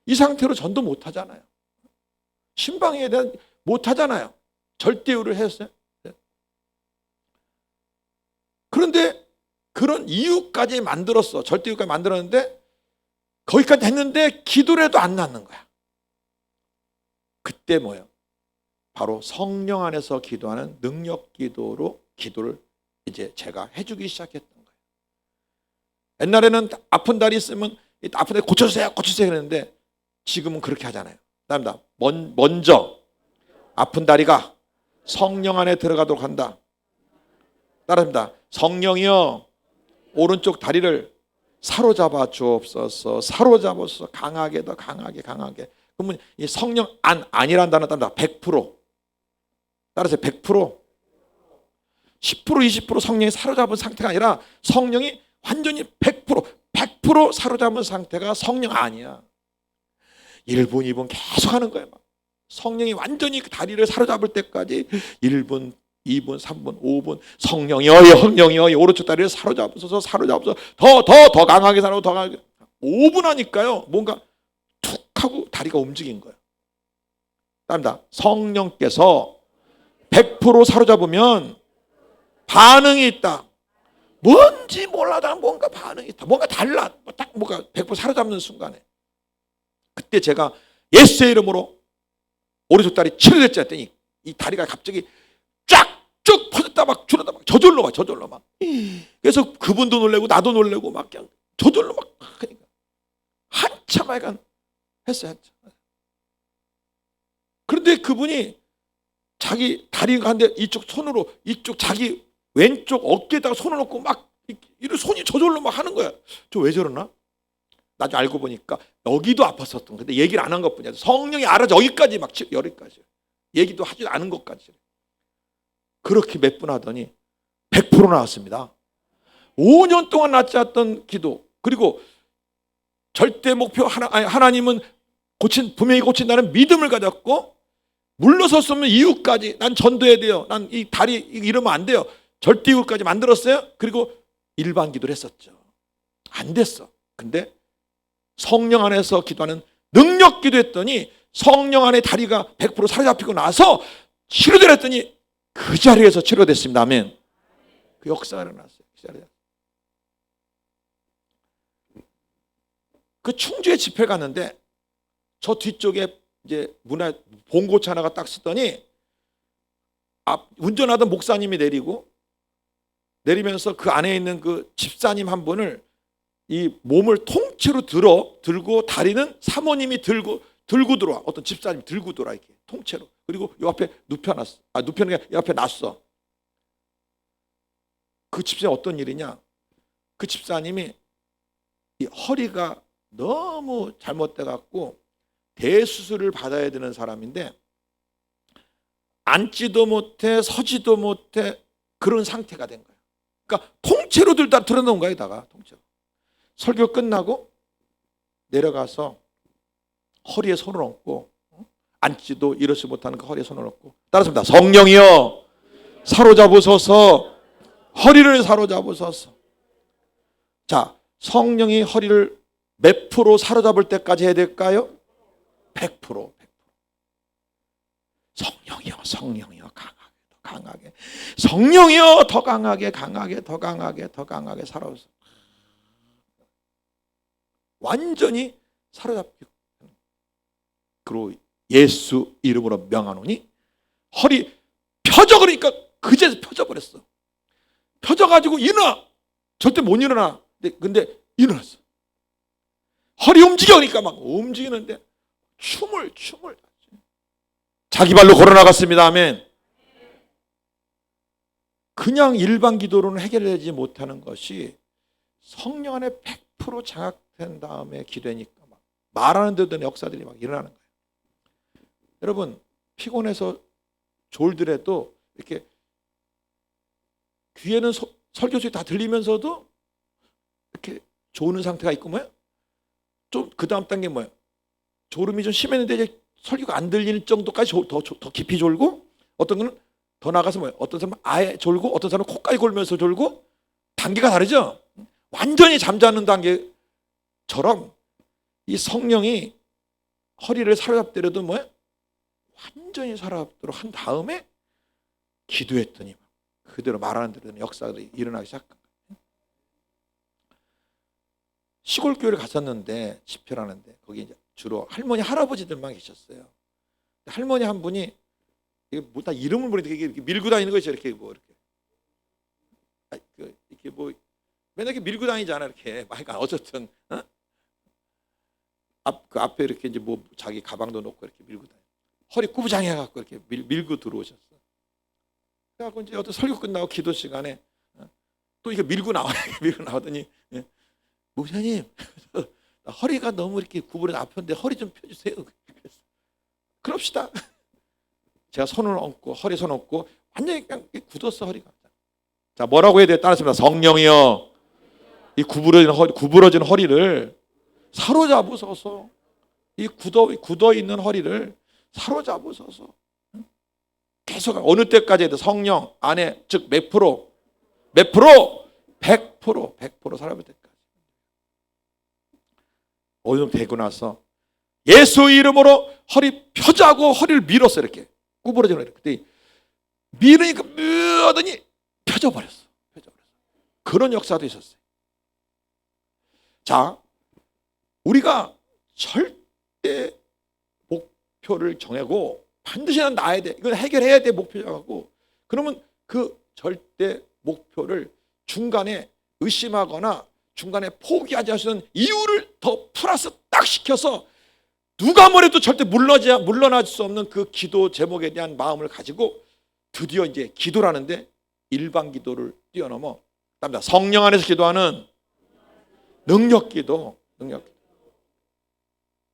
이 상태로 전도 못 하잖아요. 신방에 대한 못 하잖아요. 절대 이유를 했어요. 그런데 그런 이유까지 만들었어. 절대 이유까지 만들었는데 거기까지 했는데 기도를 해도 안 낫는 거야. 그때 뭐예요? 바로 성령 안에서 기도하는 능력 기도로 기도를 이제 제가 해주기 시작했던 거예요. 옛날에는 아픈 다리 있으면 아픈 다리 고쳐주세요, 고쳐주세요 그랬는데 지금은 그렇게 하잖아요. 먼저 아픈 다리가 성령 안에 들어가도록 한다. 따라합니다. 성령이여 오른쪽 다리를 사로잡아 주옵소서. 사로잡아서 강하게, 더 강하게, 강하게. 그러면 이 성령 안이라는 단어 따라 100%. 따라서 100%, 10%, 20% 성령이 사로잡은 상태가 아니라 성령이 완전히 100% 사로잡은 상태가 성령 아니야. 1분, 2분 계속 하는 거예요. 성령이 완전히 그 다리를 사로잡을 때까지 1분, 2분, 3분, 5분 성령이여 오른쪽 다리를 사로잡으소서. 더 강하게 사로 더 강하게. 5분 하니까요. 뭔가 툭 하고 다리가 움직인 거예요. 따릅니다. 성령께서 100% 사로잡으면 반응이 있다. 뭔지 몰라도 뭔가 반응이 있다. 뭔가 달라. 딱 뭔가 100% 사로잡는 순간에. 그때 제가 예수의 이름으로 오른쪽 다리 치료됐지 했더니 이 다리가 갑자기 쫙쭉 퍼졌다 막 줄어다 막 저절로 막. 그래서 그분도 놀래고 나도 놀래고 막 그냥 저절로 막 하니까 한참 하여간 했어요. 한참. 그런데 그분이 자기 다리가 한데 이쪽 손으로 이쪽 자기 왼쪽 어깨에다가 손을 놓고 막 이런 손이 저절로 막 하는 거야. 저 왜 저러나? 나중에 알고 보니까 여기도 아팠었던 건데 얘기를 안 한 것뿐이야. 성령이 알아서 여기까지 막 여기까지 얘기도 하지 않은 것까지. 그렇게 몇 분 하더니 100% 나왔습니다. 5년 동안 낫지 않았던 기도, 그리고 절대 목표 하나님은 분명히 고친다는 믿음을 가졌고 물러섰으면 이유까지 난 전도해야 돼요. 난 이 다리 이러면 안 돼요. 절대 이유까지 만들었어요. 그리고 일반 기도를 했었죠. 안 됐어. 근데 성령 안에서 기도하는 능력 기도했더니 성령 안에 다리가 100% 사로잡히고 나서 치료되려 했더니 그 자리에서 치료됐습니다. 아멘. 그 역사가 일어났어요. 그 자리에. 그 충주에 집회 갔는데 저 뒤쪽에 이제 봉고차 하나가 딱 쓰더니 운전하던 목사님이 내리면서 그 안에 있는 그 집사님 한 분을 이 몸을 통째로 들고 다리는 사모님이 들고 들어와. 어떤 집사님이 들고 들어와 이렇게 통째로. 그리고 요 앞에 눕혀놨어. 눕혀놓은 게 요 앞에 놨어. 그 집사님 어떤 일이냐? 그 집사님이 이 허리가 너무 잘못돼 갖고 대수술을 받아야 되는 사람인데 앉지도 못해 서지도 못해 그런 상태가 된 거예요. 그러니까 통째로들 다 드러놓은 거예요. 다가 통째로. 설교 끝나고 내려가서 허리에 손을 얹고 앉지도 일어서지 못하는 그 허리에 손을 얹고 따라합니다. 성령이여 사로잡으소서. 허리를 사로잡으소서. 자, 성령이 허리를 몇 프로 사로잡을 때까지 해야 될까요? 100%. 성령이여, 성령이여, 강하게, 더 강하게. 성령이여, 더 강하게, 강하게, 더 강하게, 더 강하게 사로잡으소서. 완전히 사로잡히고. 그리고 예수 이름으로 명하노니 허리 펴져. 그러니까 그제서 펴져버렸어. 펴져가지고 일어나. 절대 못 일어나. 근데 일어났어. 허리 움직여. 그러니까 막 움직이는데 춤을 자기 발로 걸어나갔습니다. 아멘. 그냥 일반 기도로는 해결되지 못하는 것이 성령 안에 100% 장악된 다음에 기도니까 막 말하는 데도 역사들이 막 일어나는 거예요. 여러분, 피곤해서 졸더라도 이렇게 귀에는 설교 소리 다 들리면서도 이렇게 조는 상태가 있고 뭐예요? 좀 그 다음 단계 뭐예요? 졸음이 좀 심했는데 이제 설교가 안 들리는 정도까지 더 깊이 졸고, 어떤 거는 더 나가서 뭐예요? 어떤 사람은 아예 졸고, 어떤 사람은 코까지 골면서 졸고, 단계가 다르죠? 완전히 잠자는 단계처럼 이 성령이 허리를 사로잡더라도 뭐예요? 완전히 사로잡도록 한 다음에 기도했더니 그대로 말하는 대로 역사들이 일어나기 시작한 거예요. 시골 교회를 갔었는데 집회를 하는데 거기 이제 주로 할머니 할아버지들만 계셨어요. 할머니 한 분이 이게 뭐 다 이름을 모르는데 이렇게 밀고 다니는 거죠. 이렇게 뭐 이렇게 뭐 맨날 이렇게 밀고 다니잖아. 이렇게 그러니까 어쨌든 그 앞에 이렇게 이제 뭐 자기 가방도 놓고 이렇게 밀고 다니. 허리 구부장해 갖고 이렇게 밀고 들어오셨어. 그래갖고 이제 어떤 설교 끝나고 기도 시간에 또 이게 밀고 나오더니 목사님 허리가 너무 이렇게 구부러져 아픈데 허리 좀 펴주세요. 그랬어. 그럽시다. 제가 손을 얹고 허리 손 얹고 완전히 그냥 굳었어 허리가. 자, 뭐라고 해야 돼? 따라했습니다. 성령이여, 이 구부러진 허리를 사로잡으소서. 이 굳어 있는 허리를 사로잡으소서. 계속 어느 때까지 해도 성령 안에 즉 몇 프로? 100% 사람일 때까지. 어느 정도 되고 나서 예수 이름으로 허리 펴자고 허리를 밀었어. 이렇게 구부러진 허리. 그때 밀으니까 하더니 펴져버렸어. 그런 역사도 있었어요. 자, 우리가 절대 목표를 정하고 반드시 난 나야 돼. 이건 해결해야 돼. 목표라고. 그러면 그 절대 목표를 중간에 의심하거나 중간에 포기하지 않을 수 있는 이유를 더 플러스 딱 시켜서 누가 뭐래도 절대 물러날 수 없는 그 기도 제목에 대한 마음을 가지고 드디어 이제 기도라는데 일반 기도를 뛰어넘어 성령 안에서 기도하는 능력 기도.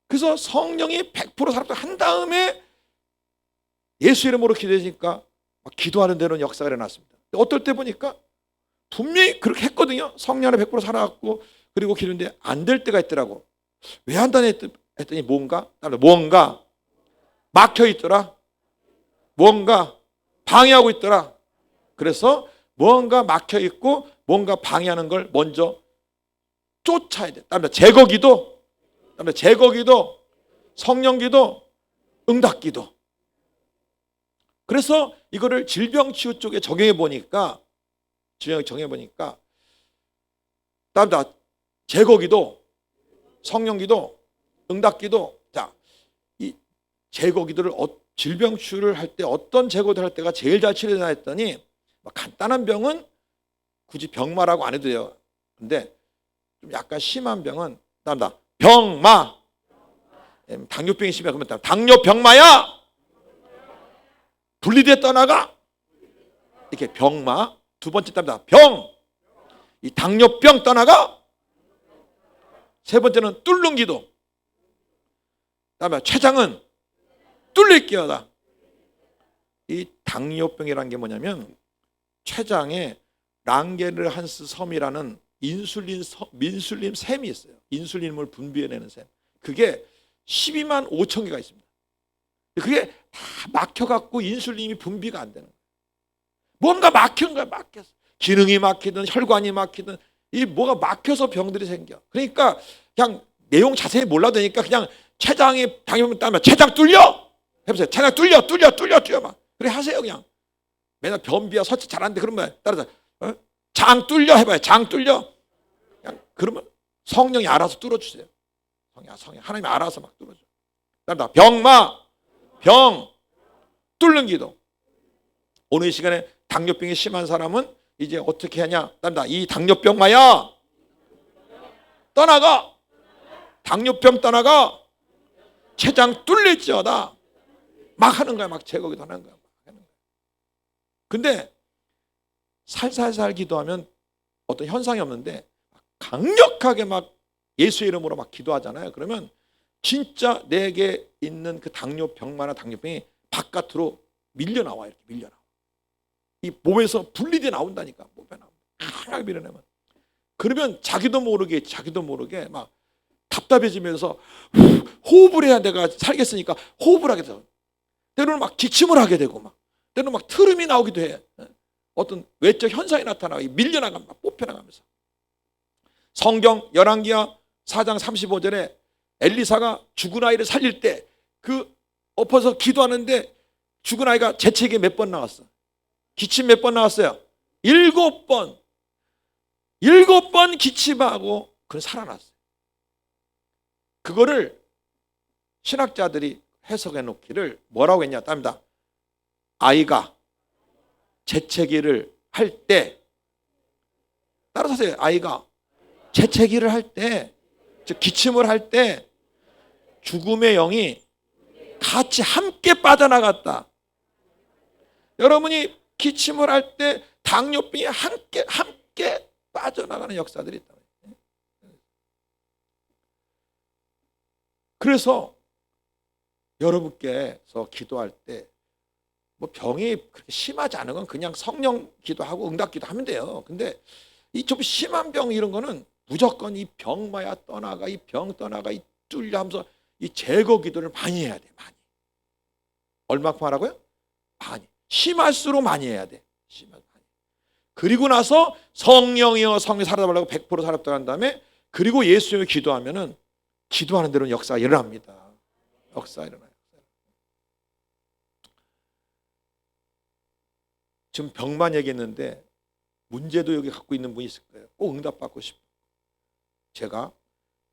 그래서 성령이 100% 살았다 한 다음에 예수 이름으로 기도하니까 기도하는 대로는 역사가 일어났습니다. 어떨 때 보니까 분명히 그렇게 했거든요. 성령 안에 100% 살아갔고 그리고 기도했는데 안 될 때가 있더라고. 왜 안 되냐 했더니 뭔가 막혀 있더라. 뭔가 방해하고 있더라. 그래서 뭔가 막혀 있고 뭔가 방해하는 걸 먼저 쫓아야 돼. 제거기도, 성령기도, 응답기도. 그래서 이거를 질병치유 쪽에 적용해 보니까 제거기도, 성령기도, 응답기도. 자, 이 제거기도를 질병치유를 할 때 어떤 제거를 할 때가 제일 잘 치료되나 했더니 간단한 병은 굳이 병마라고 안 해도 돼요. 근데 좀 약간 심한 병은 병마. 당뇨병이 심해 그러면 당뇨병마야. 분리돼 떠나가. 이렇게 병마. 두 번째 답니다. 병. 이 당뇨병 떠나가. 세 번째는 뚫는 기도. 그다음에 췌장은 뚫릴기어다. 이 당뇨병이라는 게 뭐냐면 췌장에 랑게르한스 섬이라는 민슐린 샘이 있어요. 인슐린을 분비해내는 샘. 그게 12만 5천 개가 있습니다. 그게 다 막혀갖고 인슐린이 분비가 안 되는 거예요. 뭔가 막힌 거야. 막혔어. 기능이 막히든 혈관이 막히든 이 뭐가 막혀서 병들이 생겨. 그러니까 그냥 내용 자세히 몰라도 되니까 그냥 췌장이 당뇨병 따면 췌장 뚫려 해보세요. 췌장 뚫려 막 그래 하세요. 그냥 맨날 변비야 설치 잘하는데 그러면 따라서 장 뚫려 해봐요. 장 뚫려. 그냥 그러면 성령이 알아서 뚫어주세요. 성령 하나님이 알아서 막 뚫어줘. 따라 병 뚫는 기도. 오늘 이 시간에 당뇨병이 심한 사람은 이제 어떻게 하냐? 따라 이 당뇨병마야 떠나가. 당뇨병 떠나가. 췌장 뚫릴지어다. 막 하는 거야. 막 제거기도 하는 거야. 근데 살살살 기도하면 어떤 현상이 없는데 강력하게 막 예수의 이름으로 막 기도하잖아요. 그러면 진짜 내게 있는 그 당뇨병만한 당뇨병이 바깥으로 밀려나와. 이렇게 밀려나와. 이 몸에서 분리돼 나온다니까. 몸에 나온다. 강하게 밀어내면. 그러면 자기도 모르게 막 답답해지면서 호흡을 해야 내가 살겠으니까 호흡을 하게 돼요. 때로는 막 기침을 하게 되고 막 때로는 막 트름이 나오기도 해. 어떤 외적 현상이 나타나고 밀려나가면 막 뽑혀나가면서. 성경 열왕기하 4장 35절에 엘리사가 죽은 아이를 살릴 때 그 엎어서 기도하는데 죽은 아이가 재채기 몇 번 나왔어? 기침 몇 번 나왔어요? 7번. 7번 기침하고 그는 살아났어요. 그거를 신학자들이 해석해 놓기를 뭐라고 했냐? 답니다. 아이가 재채기를 할 때, 따라서 하세요. 아이가 재채기를 할 때, 즉 기침을 할 때 죽음의 영이 같이 함께 빠져나갔다. 여러분이 기침을 할 때 당뇨병이 함께 빠져나가는 역사들이 있다. 그래서 여러분께서 기도할 때 뭐 병이 그렇게 심하지 않은 건 그냥 성령 기도하고 응답 기도하면 돼요. 근데 이 좀 심한 병 이런 거는 무조건 이 병마야 떠나가, 이 병 떠나가, 이 뚫려 하면서 이 제거 기도를 많이 해야 돼. 많이. 얼마큼 하라고요? 많이. 심할수록 많이 해야 돼. 심하게 많이. 그리고 나서 성령이여 성령 살아달라고 100% 살았다 한 다음에 그리고 예수님을 기도하면은 기도하는 대로는 역사가 일어납니다. 역사가 일어나요. 지금 병만 얘기했는데 문제도 여기 갖고 있는 분이 있을 거예요. 꼭 응답받고 싶어. 제가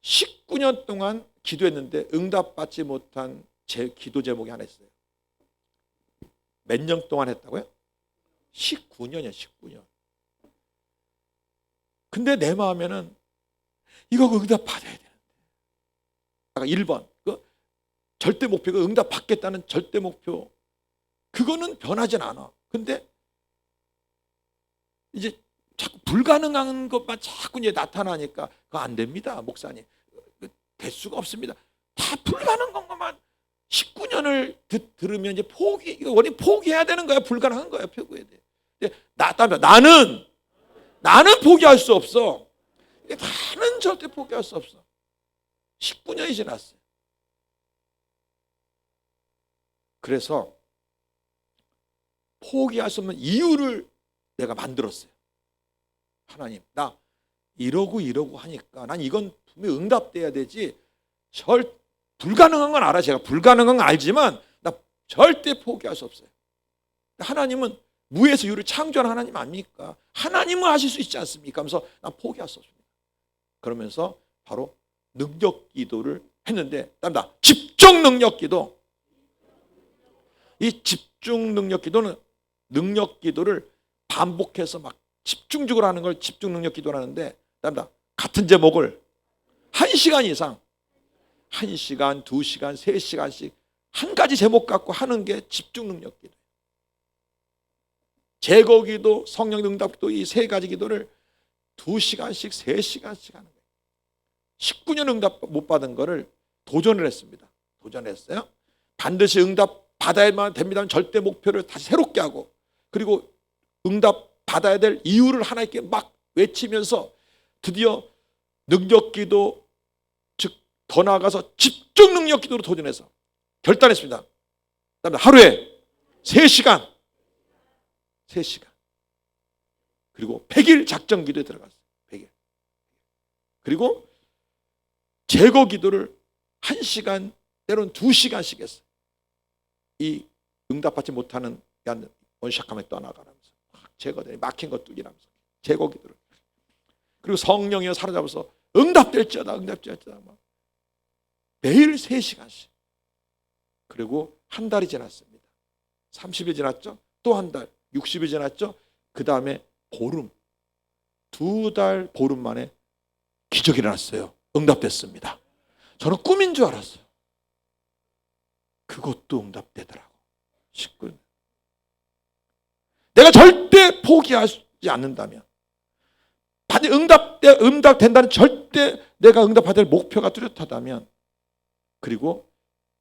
19년 동안 기도했는데 응답받지 못한 제 기도 제목이 하나 있어요. 몇 년 동안 했다고요? 19년이요. 19년. 근데 내 마음에는 이거 응답받아야 되는데. 1번 그 절대 목표가 응답받겠다는 절대 목표. 그거는 변하진 않아. 근데 이제 자꾸 불가능한 것만 자꾸 이제 나타나니까 그거 안 됩니다. 목사님. 될 수가 없습니다. 다 불가능한 것만 19년을 들으면 이제 원래 포기해야 되는 거야. 불가능한 거야. 포기해야 돼. 나는 포기할 수 없어. 나는 절대 포기할 수 없어. 19년이 지났어요. 그래서 포기할 수 없는 이유를 내가 만들었어요. 하나님, 나 이러고 하니까 난 이건 분명히 응답돼야 되지. 불가능한 건 알아. 제가 불가능한 건 알지만 나 절대 포기할 수 없어요. 하나님은 무에서 유를 창조한 하나님 아닙니까? 하나님은 하실 수 있지 않습니까? 하면서 난 포기할 수 없습니다. 그러면서 바로 능력 기도를 했는데, 답니다. 집중 능력 기도. 이 집중 능력 기도는 능력 기도를 반복해서 막 집중적으로 하는 걸 집중 능력 기도를 하는데, 답니다. 같은 제목을 1시간 이상, 1시간, 2시간, 3시간씩 한 가지 제목 갖고 하는 게 집중 능력 기도예요. 제거기도, 성령 응답기도, 이 세 가지 기도를 2시간씩 3시간씩 하는 거예요. 19년 응답 못 받은 거를 도전을 했습니다. 도전했어요. 반드시 응답 받아야만 됩니다. 절대 목표를 다시 새롭게 하고, 그리고 응답 받아야 될 이유를 하나님께 막 외치면서 드디어 능력기도, 즉 더 나아가서 집중 능력기도로 도전해서 결단했습니다. 하루에 3시간 그리고 100일 작정기도에 들어갔어요. 100일. 그리고 제거기도를 1시간 때로는 2시간씩 했어요. 이 응답받지 못하는 원샷함에 떠나가면서 제거되니 막힌 것 뚫기라면서 제거기도를. 그리고 성령이 사로잡아서 응답될지어다 막 매일 3시간씩. 그리고 한 달이 지났습니다. 30일 지났죠. 또 한 달, 60일 지났죠. 그 다음에 보름, 2달 보름 만에 기적이 일어났어요. 응답됐습니다. 저는 꿈인 줄 알았어요. 그것도 응답되더라고. 19년. 내가 절대 포기하지 않는다면, 반드시 응답된다는 절대 내가 응답받을 목표가 뚜렷하다면, 그리고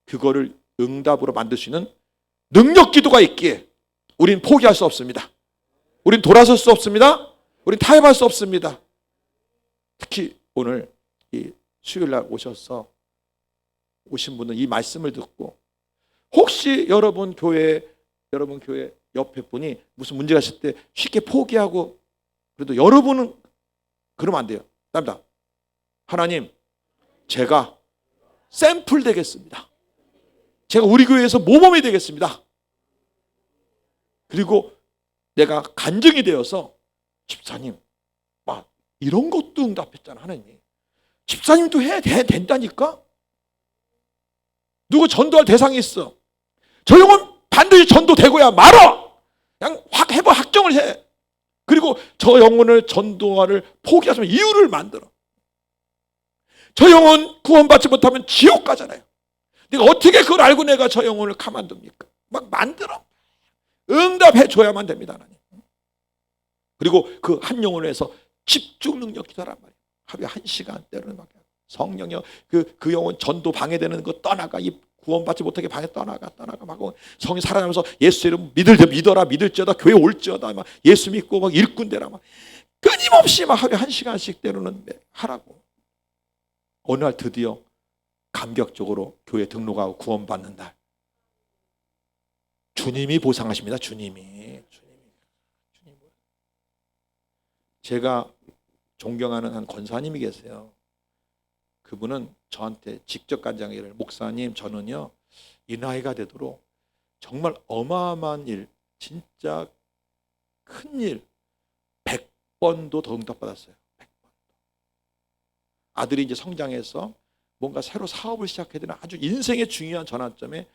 그거를 응답으로 만들 수 있는 능력 기도가 있기에 우린 포기할 수 없습니다. 우린 돌아설 수 없습니다. 우린 타협할 수 없습니다. 특히 오늘 이 수요일날 오신 분은 이 말씀을 듣고, 혹시 여러분 교회 옆에 분이 무슨 문제가 있을 때 쉽게 포기하고, 그래도 여러분은 그러면 안 돼요. 답니다. 하나님, 제가 샘플 되겠습니다. 제가 우리 교회에서 모범이 되겠습니다. 그리고 내가 간증이 되어서, 집사님, 막 이런 것도 응답했잖아, 하나님. 집사님도 된다니까? 누구 전도할 대상이 있어. 저 영혼 반드시 전도되고야 말아. 그냥 확 해봐, 확정을 해. 그리고 저 영혼을 전도하를 포기하시면 이유를 만들어. 저 영혼 구원받지 못하면 지옥 가잖아요. 내가 어떻게 그걸 알고 내가 저 영혼을 가만둡니까? 막 만들어. 응답해 줘야만 됩니다, 하나님. 그리고 그 한 영혼을 해서 집중 능력 기도란 말이에요. 하루에 1시간 때로는 막 성령이여 그 영혼 전도 방해되는 거 떠나가, 이 구원받지 못하게 방해 떠나가 막 성이 살아나면서 예수 이름 믿어라 믿을지어다 교회 올지어다 막 예수 믿고 막 일꾼 되라 막 끊임없이 막 하루에 1시간씩 때로는 하라고. 어느 날 드디어 감격적으로 교회 등록하고 구원받는 날. 주님이 보상하십니다. 주님이. 제가 존경하는 한 권사님이 계세요. 그분은 저한테 직접 간증하기를, 목사님, 저는요 이 나이가 되도록 정말 어마어마한 일, 진짜 큰일 100번도 더 응답받았어요. 100번. 아들이 이제 성장해서 뭔가 새로 사업을 시작해야 되는 아주 인생의 중요한 전환점에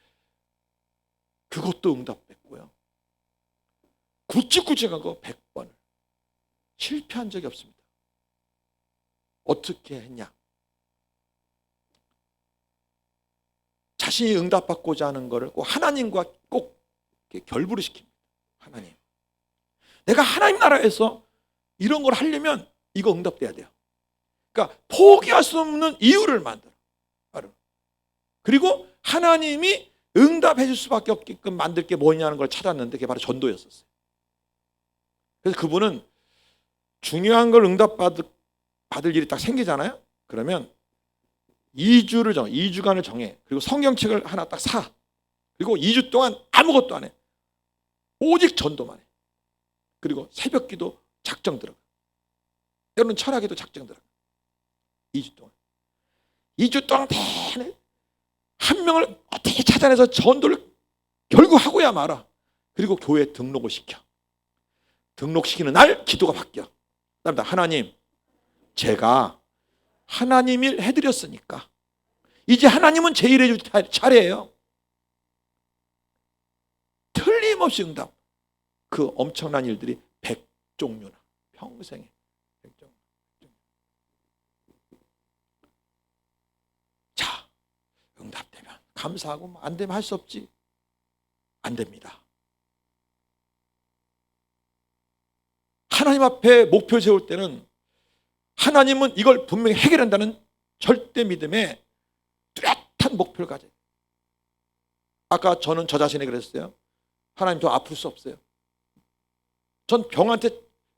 그것도 응답됐고요. 굵직굵직한 거 100번을 실패한 적이 없습니다. 어떻게 했냐? 자신이 응답받고자 하는 것을 꼭 하나님과 꼭 결부를 시킵니다. 하나님, 내가 하나님 나라에서 이런 걸 하려면 이거 응답돼야 돼요. 그러니까 포기할 수 없는 이유를 만들어. 그리고 하나님이 응답해 줄 수밖에 없게끔 만들 게 뭐냐는 걸 찾았는데 그게 바로 전도였었어요. 그래서 그분은 중요한 걸 응답받을 일이 딱 생기잖아요. 그러면 2주간을 정해. 그리고 성경책을 하나 딱 사. 그리고 2주 동안 아무것도 안 해. 오직 전도만 해. 그리고 새벽기도 작정 들어가. 때로는 철학에도 작정 들어가. 2주 동안. 2주 동안 내내 한 명을 어떻게 찾아내서 전도를 결국 하고야 말아. 그리고 교회에 등록을 시켜. 등록시키는 날 기도가 바뀌어. 그다음에 하나님, 제가 하나님 일 해드렸으니까 이제 하나님은 제 일 해줄 차례예요. 틀림없이 응답. 그 엄청난 일들이 100종류나 평생에 100종류. 자, 응답되면 감사하고 안 되면 할 수 없지. 안 됩니다. 하나님 앞에 목표 세울 때는 하나님은 이걸 분명히 해결한다는 절대 믿음에 뚜렷한 목표를 가져요. 아까 저는 저 자신이 그랬어요. 하나님 저 아플 수 없어요. 전 병한테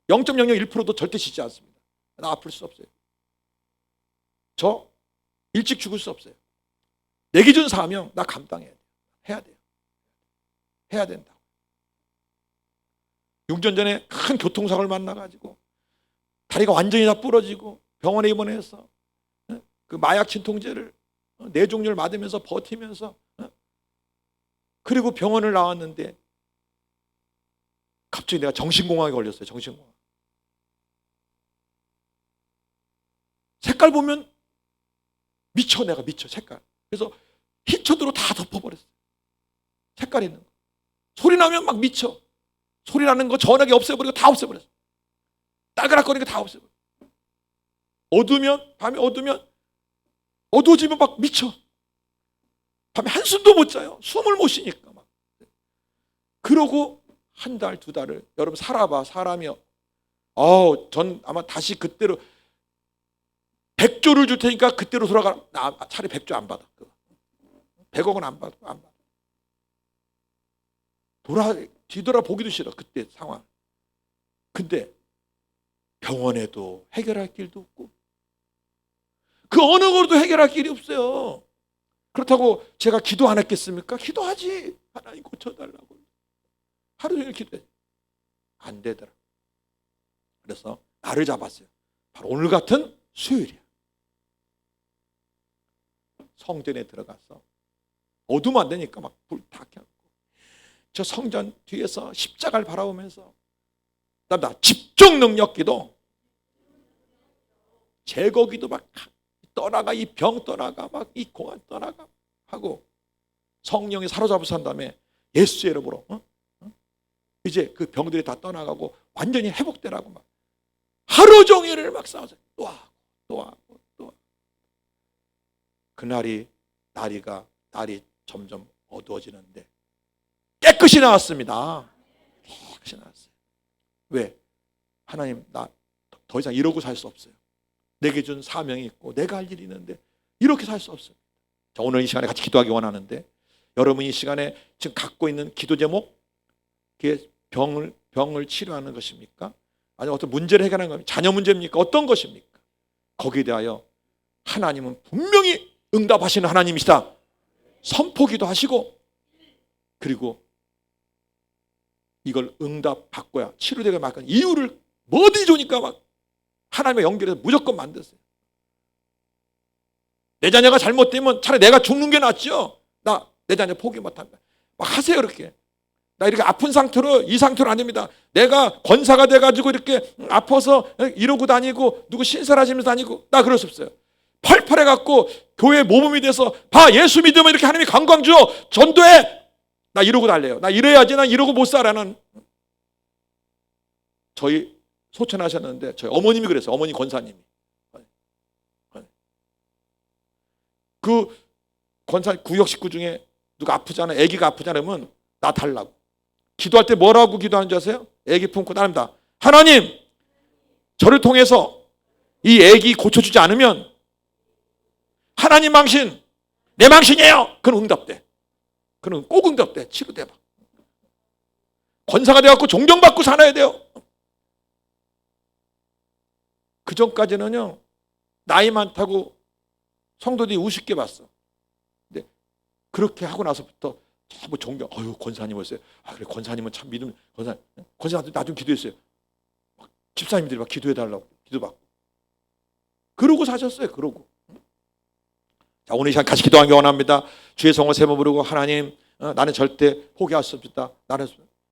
0.001%도 절대 지지 않습니다. 나 아플 수 없어요. 저 일찍 죽을 수 없어요. 내 기준 사명 나 감당해야 돼요. 해야 돼요. 해야 된다. 6년 전에 큰 교통사고를 만나가지고 다리가 완전히 다 부러지고 병원에 입원해서 그 마약 진통제를 4종류를 맞으면서 버티면서 그리고 병원을 나왔는데 갑자기 내가 정신공황에 걸렸어요. 정신공황. 색깔 보면 미쳐. 내가 미쳐 색깔. 그래서 히터드로 다 덮어버렸어요. 색깔 있는 거. 소리 나면 막 미쳐. 소리 나는 거 전화기 없애버리고 다 없애버렸어요. 딸그락거리는 거 다 없애버렸어요. 어두면 밤에 어두워지면 막 미쳐. 밤에 한숨도 못 자요. 숨을 못 쉬니까 막. 그러고 한 달, 2달을 여러분 살아봐. 사람이 전 아마 다시 그때로 100조를 줄 테니까 그때로 돌아가. 나 차라리 100조 안 받아. 100억은 안 받아. 뒤돌아보기도 싫어. 그때 상황. 근데 병원에도 해결할 길도 없고 그 어느 거로도 해결할 길이 없어요. 그렇다고 제가 기도 안 했겠습니까? 기도하지. 하나님 고쳐달라고. 하루 종일 기도해. 안 되더라. 그래서 나를 잡았어요. 바로 오늘 같은 수요일이야. 성전에 들어가서 어두면 안 되니까 막 불 다 켜고 저 성전 뒤에서 십자가를 바라보면서 나 집중 능력 기도, 제거 기도 막 떠나가, 이 병 떠나가, 막 이 공안 떠나가 하고 성령이 사로잡아서 한 다음에 예수의 이름으로 이제 그 병들이 다 떠나가고 완전히 회복되라고 막 하루 종일을 막 싸워서 또 하고. 그날이 날이 점점 어두워지는데 깨끗이 나왔습니다. 깨끗이 나왔어요. 왜? 하나님 나 더 이상 이러고 살 수 없어요. 내게 준 사명이 있고 내가 할 일이 있는데 이렇게 살 수 없어요. 자, 오늘 이 시간에 같이 기도하기 원하는데 여러분 이 시간에 지금 갖고 있는 기도 제목, 그게 병을 치료하는 것입니까? 아니면 어떤 문제를 해결하는 겁니까? 자녀 문제입니까? 어떤 것입니까? 거기에 대하여 하나님은 분명히 응답하시는 하나님이시다. 선포기도 하시고 그리고 이걸 응답받고야 치료되게 막은 이유를 뭐든지 좋으니까 막 하나님과 연결해서 무조건 만드세요. 내 자녀가 잘못되면 차라리 내가 죽는 게 낫죠. 내 자녀 포기 못한다. 막 하세요. 그렇게. 나 이렇게 아픈 상태로 이 상태로 안 됩니다. 내가 권사가 돼가지고 이렇게 아파서 이러고 다니고 누구 신설하시면서 다니고 나 그럴 수 없어요. 펄펄해갖고 교회 모범이 돼서 봐 예수 믿으면 이렇게 하나님이 관광 줘 전도해. 나 이러고 달래요. 나 이래야지. 나 이러고 못 살아는. 저희 소천하셨는데 저희 어머님이 그랬어요. 어머니 권사님이. 그 권사 구역 식구 중에 누가 아프잖아. 아기가 아프잖아. 그러면 나 달라고. 기도할 때 뭐라고 기도하는 줄 아세요? 아기 품고 따릅니다. 하나님 저를 통해서 이 아기 고쳐주지 않으면 하나님 망신 내 망신이에요. 그건 응답돼. 그는 꼭 응답돼. 치료돼 봐. 권사가 돼갖고 존경받고 살아야 돼요. 그 전까지는요 나이 많다고 성도들이 우습게 봤어. 근데 그렇게 하고 나서부터 뭐 존경. 권사님 오셨어요. 그래 권사님은 참 믿음. 권사님 나 좀 기도했어요. 막 집사님들이 막 기도해달라고 기도받고. 그러고 사셨어요. 그러고. 자, 오늘 이 시간 같이 기도하기 원합니다. 주의 성을 세 번 부르고 하나님 나는 절대 포기할 수 없다. 나는